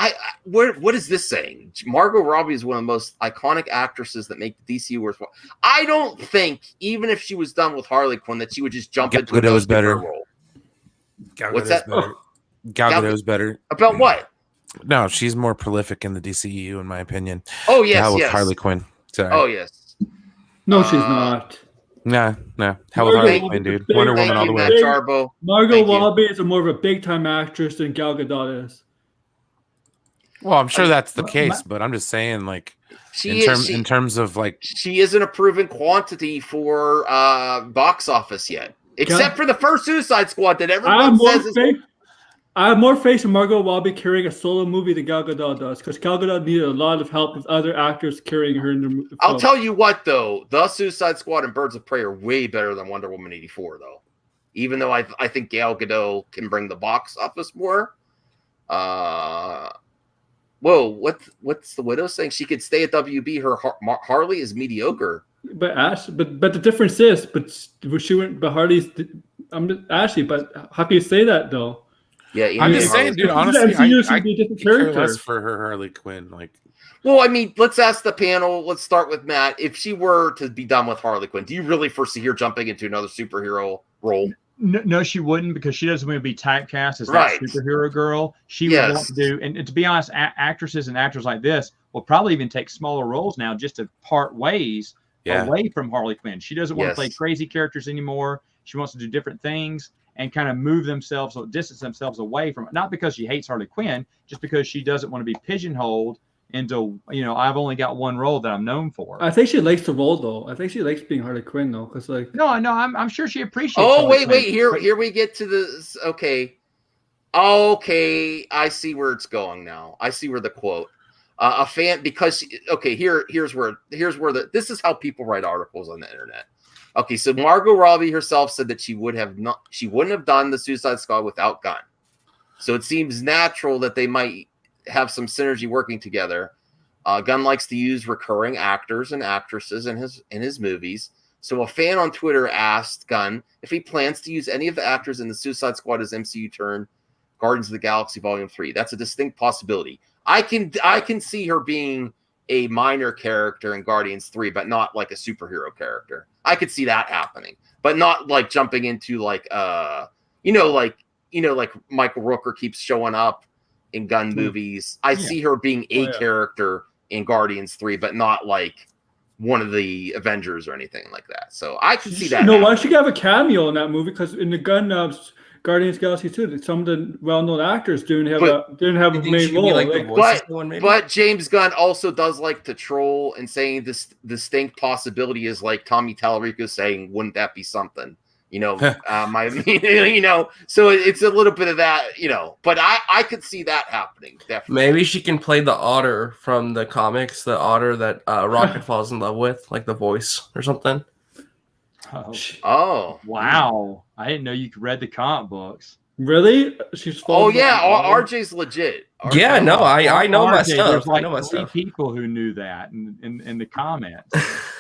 what is this saying? Margot Robbie is one of the most iconic actresses that make the DCU worthwhile. I don't think, even if she was done with Harley Quinn, that she would just jump into Gadot's better role. What's that? Gal Gadot's better. About what? No, she's more prolific in the DCEU, in my opinion. Oh yes, with Harley Quinn. Sorry. Oh yes. No, she's not. No. Hell with Harley Quinn, dude. Wonder Woman all the way. Margot Robbie is more of a big-time actress than Gal Gadot is. Well, I'm sure that's the case, but I'm just saying, like, in terms of like, she isn't a proven quantity for box office yet, except for the first Suicide Squad that everyone says is. I have more faith in Margot Robbie carrying a solo movie than Gal Gadot does, because Gal Gadot needed a lot of help with other actors carrying her in the film. I'll tell you what, though, the Suicide Squad and Birds of Prey are way better than Wonder Woman 84, though. Even though I think Gal Gadot can bring the box office more. Whoa, what's the Widow saying? She could stay at WB. Her Harley is mediocre. But the difference is, she went. But Harley's. Ashley, but how can you say that though? Yeah, I'm just saying, dude. Honestly, I care less for her Harley Quinn. Like, well, I mean, let's ask the panel. Let's start with Matt. If she were to be done with Harley Quinn, do you really foresee her jumping into another superhero role? No, she wouldn't, because she doesn't want to be typecast as that superhero girl. She would want to do, and to be honest, actresses and actors like this will probably even take smaller roles now just to part ways away from Harley Quinn. She doesn't want to play crazy characters anymore. She wants to do different things and kind of distance themselves away from it. Not because she hates Harley Quinn, just because she doesn't want to be pigeonholed into, I've only got one role that I'm known for. I think she likes the role though. I think she likes being Harley Quinn though, because like I'm sure she appreciates. Oh wait, here we get to this. Okay, I see where it's going now. I see where the quote. A fan, because here's where this is how people write articles on the internet. Okay, so Margot Robbie herself said that she wouldn't have done the Suicide Squad without Gunn. So it seems natural that they might have some synergy working together. Gunn likes to use recurring actors and actresses in his movies. So a fan on Twitter asked Gunn if he plans to use any of the actors in the Suicide Squad as MCU turn Guardians of the Galaxy Volume 3. That's a distinct possibility. I can see her being a minor character in Guardians 3, but not like a superhero character. I could see that happening, but not like jumping into like like Michael Rooker keeps showing up in Gunn movies. I see her being a character in Guardians 3, but not like one of the Avengers or anything like that. So I can see that. No, why she could have a cameo in that movie? Because in the Gunn Guardians of the Galaxy 2, some of the well-known actors didn't have a main role. But James Gunn also does like to troll, and saying this distinct possibility is like Tommy Tallarico saying, "Wouldn't that be something?" You know, so it's a little bit of that, but I could see that happening. Definitely. Maybe she can play the otter from the comics, the otter that Rocket falls in love with, like the voice or something. Oh, wow. I didn't know you could read the comic books. Really? She's RJ's legit. Yeah, no, I know my stuff. There's like I know my 3 stuff. people who knew that in the comments.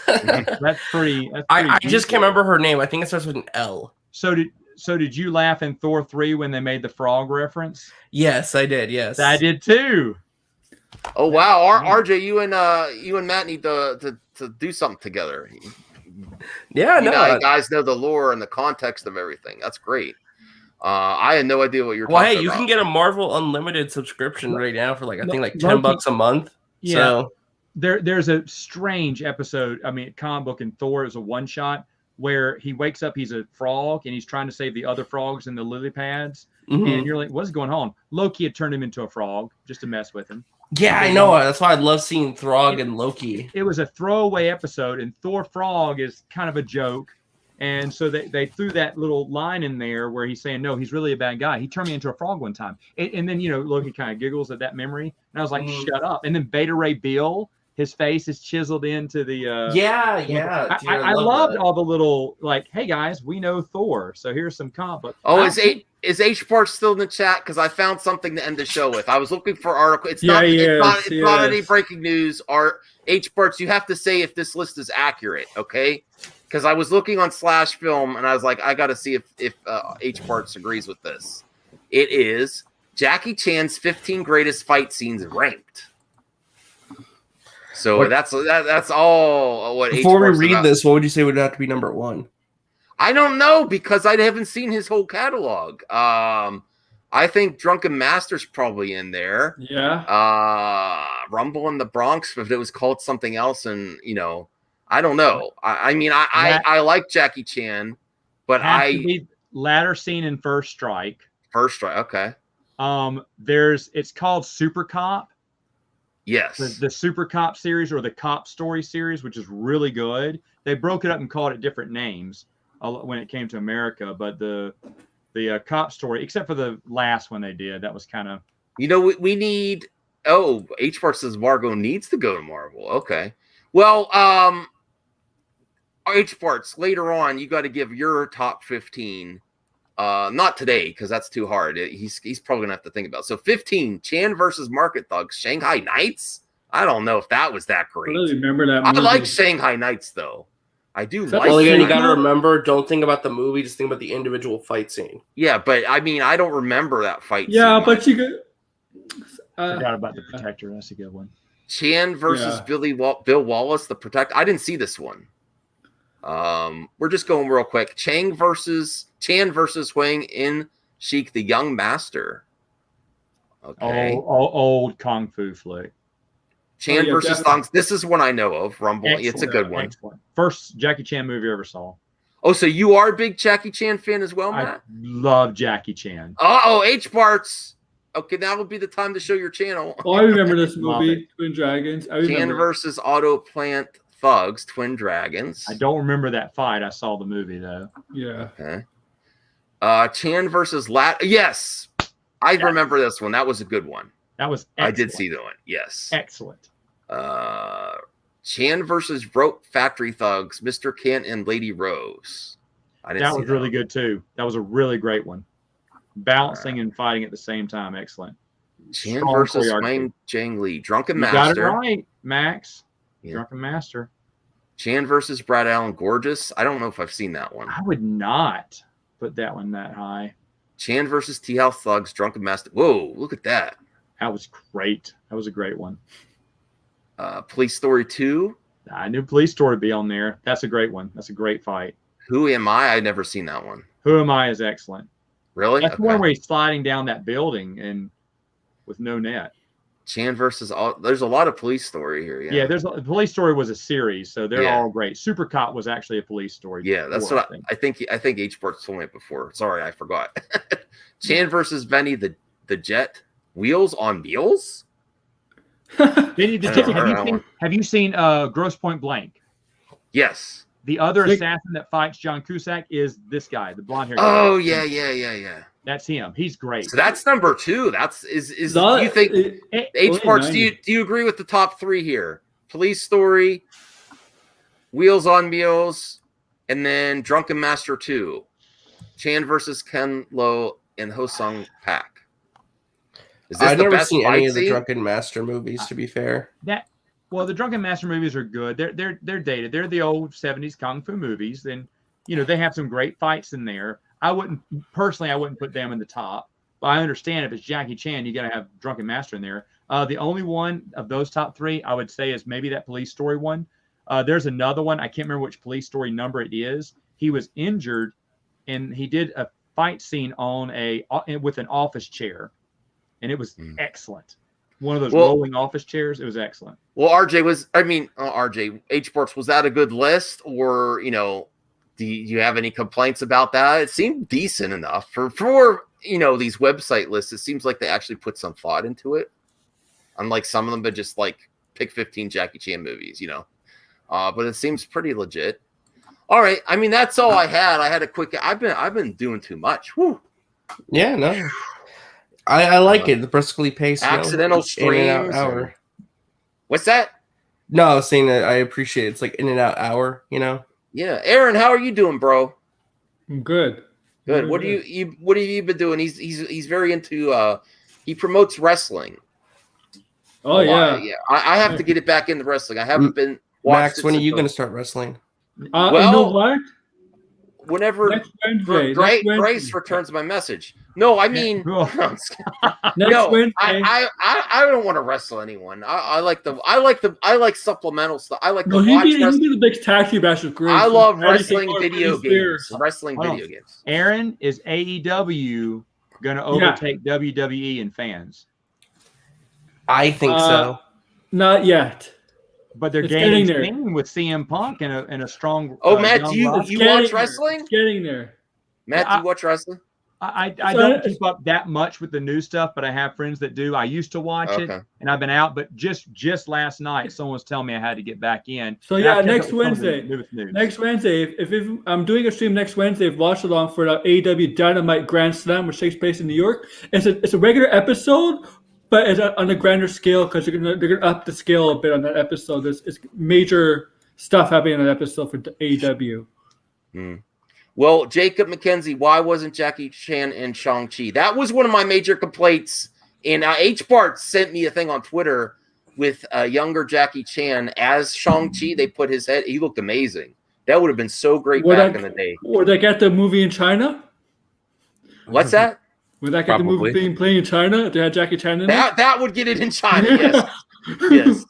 That's pretty. I just can't remember her name. I think it starts with an L. So did you laugh in Thor 3 when they made the frog reference? Yes, I did. Yes, I did too. Oh wow, RJ, you and Matt need to do something together. Yeah, you guys know the lore and the context of everything. That's great. I had no idea what you're talking about. You can get a Marvel Unlimited subscription right now for I think $10 a month. Yeah. So there's a strange episode. I mean, comic book in Thor is a one shot where he wakes up, he's a frog, and he's trying to save the other frogs in the lily pads. Mm-hmm. And you're like, what's going on? Loki had turned him into a frog just to mess with him. Yeah, I know. That's why I love seeing Throg and Loki. It was a throwaway episode, and Thor Frog is kind of a joke. And so they threw that little line in there where he's saying, no, he's really a bad guy. He turned me into a frog one time. And then, Loki kind of giggles at that memory. And I was like, shut up. And then Beta Ray Bill, his face is chiseled into the... I loved all the little, hey, guys, we know Thor. So here's some comic book. Oh, is H Part still in the chat? Because I found something to end the show with. I was looking for article. It's not any breaking news. H Parts, you have to say if this list is accurate, okay? Because I was looking on Slash Film and I was like, I got to see if H Parts agrees with this. It is Jackie Chan's 15 greatest fight scenes ranked. So that's all what. Before we read this, what would you say would have to be number 1? I don't know because I haven't seen his whole catalog. I think Drunken Master's probably in there. Yeah. Rumble in the Bronx, if it was called something else, and I don't know. I like Jackie Chan, but ladder scene in First Strike. First Strike, okay. It's called Super Cop. Yes. The Super Cop series or the Cop Story series, which is really good. They broke it up and called it different names when it came to America, but the Cop Story, except for the last one they did, that was kind of. We need. Oh, H Part says Margot needs to go to Marvel. Okay. Well, H Parts, later on, you got to give your top 15. Not today, because that's too hard. He's probably going to have to think about it. So 15, Chan versus Market Thugs, Shanghai Knights. I don't know if that was that great. I really remember that movie. I like Shanghai Knights, though. I do like Well, again, you got to remember, don't think about the movie, just think about the individual fight scene. Yeah, but I don't remember that fight scene. Yeah, but you could... forgot about the Protector. That's a good one. Chan versus Bill Wallace, the Protector. I didn't see this one. We're just going real quick. Chan versus Huang in Sheik, the Young Master. Okay. Old Kung Fu flick. Chan versus Thongs. This is one I know of. Rumble. Excellent. It's a good one. Excellent. First Jackie Chan movie I ever saw. Oh, so you are a big Jackie Chan fan as well, Matt? I love Jackie Chan. Oh, H Parts. Okay, now would be the time to show your channel. Oh, I remember this movie, Twin Dragons. Chan versus Auto Plant Thugs, Twin Dragons. I don't remember that fight. I saw the movie though. Yeah. Okay. Chan versus Yes, I remember this one. That was a good one. That was. Excellent. I did see that one. Yes. Excellent. Chan versus Rope Factory Thugs, Mr. Kent and Lady Rose. That was really good too. That was a really great one. Balancing and fighting at the same time. Excellent. Chan versus Wang Jang Lee, Drunken Master. Got it right, Max. Yeah. Drunken Master. Chan versus Brad Allen, Gorgeous. I don't know if I've seen that one. I would not put that one that high. Chan versus Tea House Thugs, Drunken Master. Whoa, look at that. That was great. That was a great one. Police Story 2. I knew Police Story would be on there. That's a great one. That's a great fight. Who Am I? I've never seen that one. Who Am I is excellent. Really? That's one where he's sliding down that building and with no net. Chan versus there's a lot of Police Story here. Yeah, Police Story was a series, so they're all great. Super Cop was actually a police story. Yeah, that's what I think. I think H Port's told me it before. Sorry, I forgot. Chan versus Benny the Jet. Wheels on Wheels. Benny the Jet. Have you seen Gross Point Blank? Yes. The other assassin that fights John Cusack is this guy, the blonde hair. Oh yeah. That's him. He's great. So that's number 2. Do you think H parts? Do you agree with the top 3 here? Police Story, Wheels on Meals, and then Drunken Master 2, Chan versus Ken Lo and Ho-Sung Pak. I've never seen any of the Drunken Master movies, to be fair. Well, the Drunken Master movies are good. They're dated. They're the old 70s kung fu movies. And they have some great fights in there. I wouldn't put them in the top. But I understand if it's Jackie Chan, you got to have Drunken Master in there. The only one of those top 3 I would say is maybe that Police Story one. There's another one. I can't remember which Police Story number it is. He was injured, and he did a fight scene with an office chair, and it was excellent. One of those rolling office chairs. It was excellent. Well, H Parts, was that a good list, or do you have any complaints about that? It seemed decent enough for these website lists. It seems like they actually put some thought into it, unlike some of them, but just like pick 15 Jackie Chan movies, but it seems pretty legit. All right, I mean that's all I had. I had a quick. I've been doing too much. Woo. Yeah, no. I like it. The briskly paced. Accidental streams. Hour. What's that? No, I was saying that I appreciate it. It's like in and out hour, Yeah, Aaron, how are you doing, bro? I'm good. Good. What have you been doing? He's very into. He promotes wrestling. Oh yeah. Yeah. I have to get it back into wrestling. I haven't been. Max, when are you going to start wrestling? Well, you know what? Whenever Grace returns my message. No, I mean, Wednesday. I don't want to wrestle anyone. I like supplemental stuff. I like to watch wrestling. He be the big taxi bash with Grace. I love wrestling video games. Video games. Aaron, is AEW going to overtake WWE in fans? I think so. Not yet. But they're gaining steam with CM Punk and a strong. Oh, Matt, do you watch wrestling? It's getting there. Matt, do you watch wrestling? I don't keep up that much with the new stuff, but I have friends that do. I used to watch it, and I've been out. But just last night, someone was telling me I had to get back in. So next Wednesday. Next Wednesday, if I'm doing a stream next Wednesday, watch along for the AEW Dynamite Grand Slam, which takes place in New York. It's a regular episode. But it's on a grander scale because they're gonna up the scale a bit on that episode. It's major stuff happening in that episode for AEW. Well, Jacob McKenzie, why wasn't Jackie Chan in Shang-Chi? That was one of my major complaints. And H-Bart sent me a thing on Twitter with younger Jackie Chan as Shang-Chi. They put his head. He looked amazing. That would have been so great back in the day. Would they get the movie in China? What's that? Would that get the movie being played in China if they had Jackie Chan in it? That would get it in China, yes. Yes.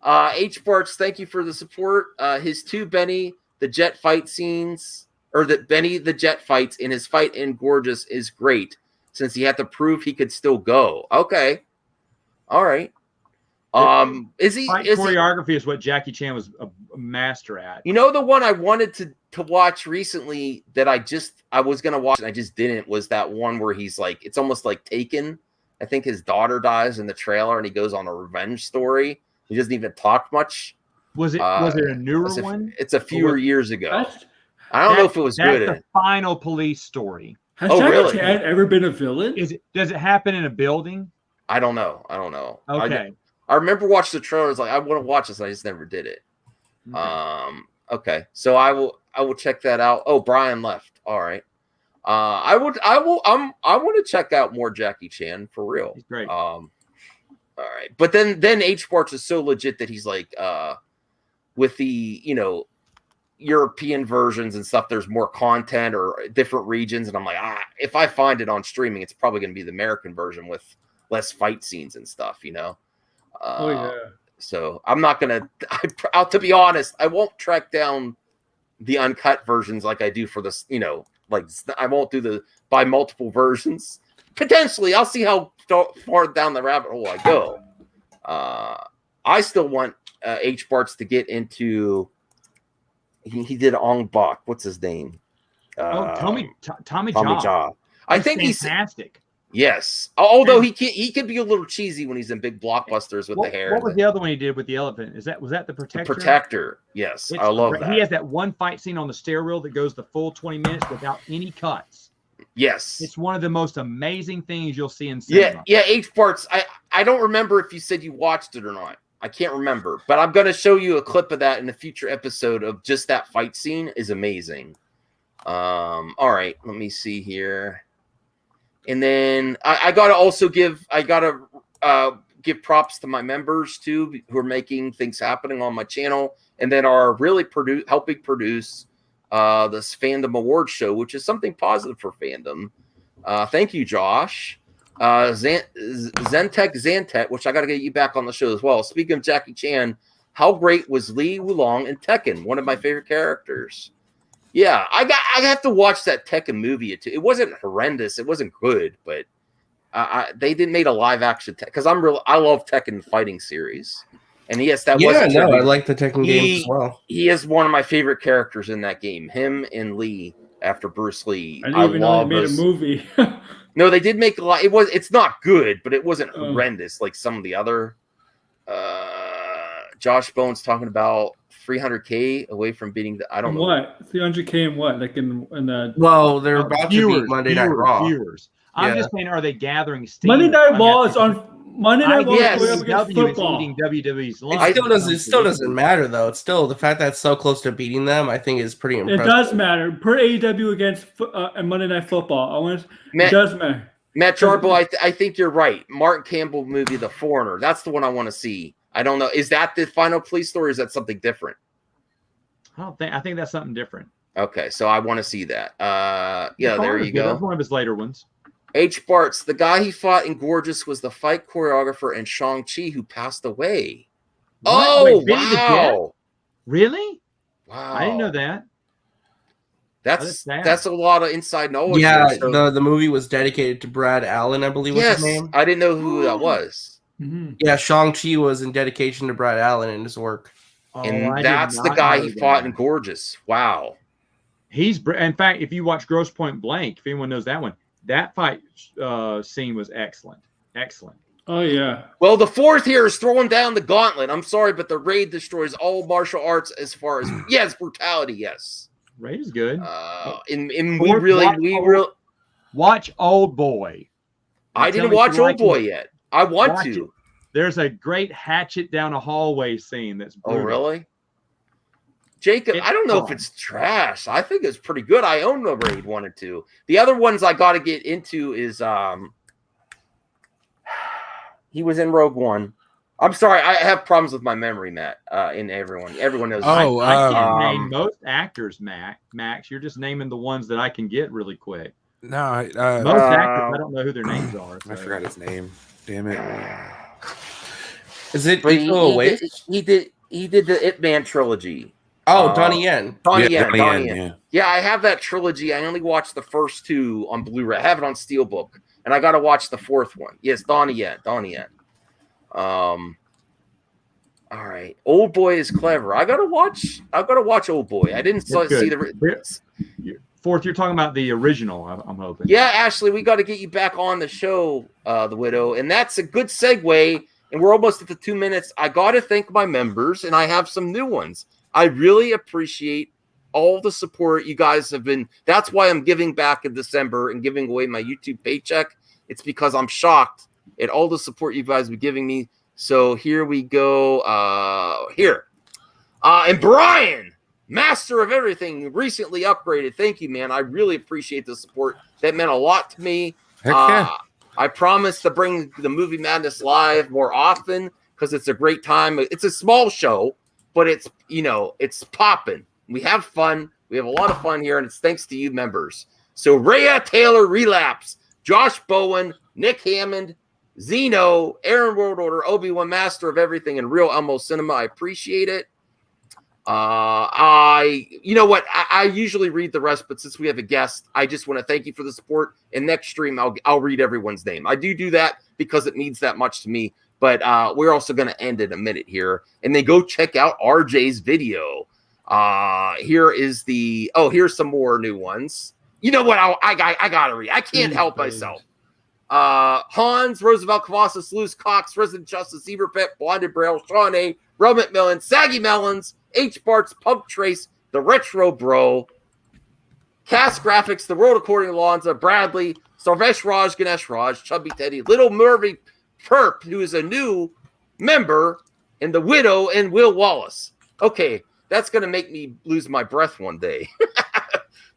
H-Barts, thank you for the support. His two Benny the Jet fight scenes, or that Benny the Jet fights in his fight in Gorgeous is great, since he had to prove he could still go. Okay. All right. Choreography is what Jackie Chan was a master at. You know, the one I wanted to watch recently that I was gonna watch and I just didn't, was that one where he's like, it's almost like Taken. I think his daughter dies in the trailer and he goes on a revenge story. He doesn't even talk much. Was it a newer one? It's a few years ago. I don't know if it was good. That's the final Police Story. Has Jackie Chan ever been a villain? Does it happen in a building? I don't know. Okay. I remember watching the trailer. I was like, I want to watch this. I just never did it. Okay. So I will check that out. Oh, Brian left. All right. I want to check out more Jackie Chan for real. He's great. All right. But then H Parts is so legit that he's like, with the, European versions and stuff, there's more content or different regions. And I'm like, if I find it on streaming, it's probably going to be the American version with less fight scenes and stuff, So I'm not gonna. To be honest, I won't track down the uncut versions like I do for this. Like I won't do buy multiple versions. Potentially, I'll see how far down the rabbit hole I go. I still want H Barts to get into. He did Ong Bak. What's his name? Tommy Jha. I think he's fantastic. Yes. Although he can be a little cheesy when he's in big blockbusters with the hair. What was the other one he did with the elephant? Was that the Protector? The Protector. Yes, I love that. He has that one fight scene on the stair reel that goes the full 20 minutes without any cuts. Yes. It's one of the most amazing things you'll see in cinema. Yeah, H parts. I don't remember if you said you watched it or not. I can't remember, but I'm going to show you a clip of that in a future episode of just that fight scene. Is amazing. All right, let me see here. And then I got to also give props to my members too, who are making things happening on my channel, and then are really helping produce this fandom award show, which is something positive for fandom. Thank you, Josh. Zantek, which I got to get you back on the show as well. Speaking of Jackie Chan, how great was Li Wulong in Tekken? One of my favorite characters. Yeah, I have to watch that Tekken movie. It wasn't horrendous. It wasn't good, but they didn't make a live action because I love Tekken fighting series, and yes, that was I like the Tekken games as well. He is one of my favorite characters in that game. Him and Lee after Bruce Lee. I didn't even know they made a movie. No, they did make a lot. It's not good, but it wasn't horrendous like some of the other. Josh Bones talking about 300K away from beating the. I don't know what 300K and what like in the. Well, they're about to beat Monday Night Raw. Viewers. I'm just saying, are they gathering steam? Monday Night Raw is on. Monday Night Raw is against football. Eating WWE's lunch. It still doesn't matter though. It's still the fact that it's so close to beating them. I think is pretty impressive. It does matter per AEW against Monday Night Football. It does matter. Matt Jarbo, I think you're right. Martin Campbell movie, The Foreigner. That's the one I want to see. I don't know. Is that the final police story? Or is that something different? I think that's something different. Okay, so I want to see that. Yeah, there you go. That's one of his later ones. H. Bartz, the guy he fought in Gorgeous was the fight choreographer in Shang-Chi who passed away. What? Oh, Wait, wow. Really? Wow. I didn't know that. That's a lot of inside knowledge. Yeah, the movie was dedicated to Brad Allen, I believe was his name. I didn't know who that was. Mm-hmm. Yeah, Shang-Chi was in dedication to Brad Allen and his work. And that's the guy he fought in Gorgeous. Wow. In fact, if you watch Grosse Point Blank, if anyone knows that one, that fight scene was excellent. Excellent. Oh, yeah. Well, the fourth here is throwing down the gauntlet. I'm sorry, but the Raid destroys all martial arts as far as, yes, brutality, yes. Raid is good. Watch Old Boy. I didn't watch Old Boy yet. I want to. It. There's a great hatchet down a hallway scene that's brutal. Oh, really? Jacob, I don't know if it's trash. I think it's pretty good. I own the Raid 1 and 2. The other ones I got to get into is he was in Rogue One. I'm sorry, I have problems with my memory, Matt. Everyone knows. I can't name most actors, Max. You're just naming the ones that I can get really quick. No, most actors, I don't know who their names are. I forgot his name. Damn it. Is it? He did the Ip Man trilogy. Oh, Donnie Yen. Donnie Yen. Yeah, I have that trilogy. I only watched the first two on Blu-ray. I have it on Steelbook, and I got to watch the fourth one. Yes, Donnie Yen. All right. Old Boy is clever. I gotta watch Old Boy. I didn't see the fourth. You're talking about the original, I'm hoping. Yeah, Ashley, we got to get you back on the show, The Widow, and that's a good segue. And we're almost at the 2 minutes. I got to thank my members, and I have some new ones. I really appreciate all the support you guys have been. That's why I'm giving back in December and giving away my YouTube paycheck. It's because I'm shocked at all the support you guys have been giving me. So here we go. And Brian, master of everything, recently upgraded. Thank you, man. I really appreciate the support. That meant a lot to me. I promise to bring the Movie Madness live more often because it's a great time. It's a small show, but it's popping. We have fun. We have a lot of fun here, and it's thanks to you members. So Rhea Taylor Relapse, Josh Bowen, Nick Hammond, Zeno, Aaron World Order, Obi-Wan Master of Everything, and Real Elmo Cinema. I appreciate it. You know what? I usually read the rest, but since we have a guest, I just want to thank you for the support. And next stream, I'll read everyone's name. I do that because it means that much to me. But we're also going to end in a minute here, and then go check out RJ's video. Here's some more new ones. You know what? I gotta read. I can't help myself. Hans, Roosevelt, Colossus, Luz, Cox, Resident Justice, Zebra Pet, Blinded Braille, Sean A, Rub McMillan, Saggy Melons, H. Barts, Pug Trace, The Retro Bro, Cast Graphics, The World According to Lonza, Bradley, Sarvesh Raj, Ganesh Raj, Chubby Teddy, Little Murphy Perp, who is a new member, and The Widow, and Will Wallace. Okay, that's going to make me lose my breath one day.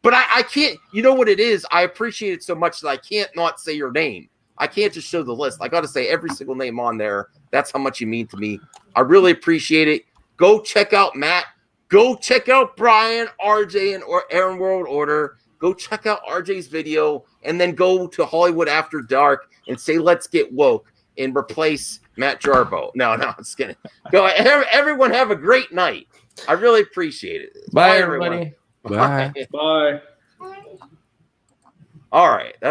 But I can't, you know what it is? I appreciate it so much that I can't not say your name. I can't just show the list. I got to say every single name on there. That's how much you mean to me. I really appreciate it. Go check out Matt. Go check out Brian, RJ, and Aaron World Order. Go check out RJ's video, and then go to Hollywood After Dark and say, let's get woke, and replace Matt Jarbo. No, I'm just kidding. Go, everyone have a great night. I really appreciate it. Bye everybody. Bye. Bye. All right. That's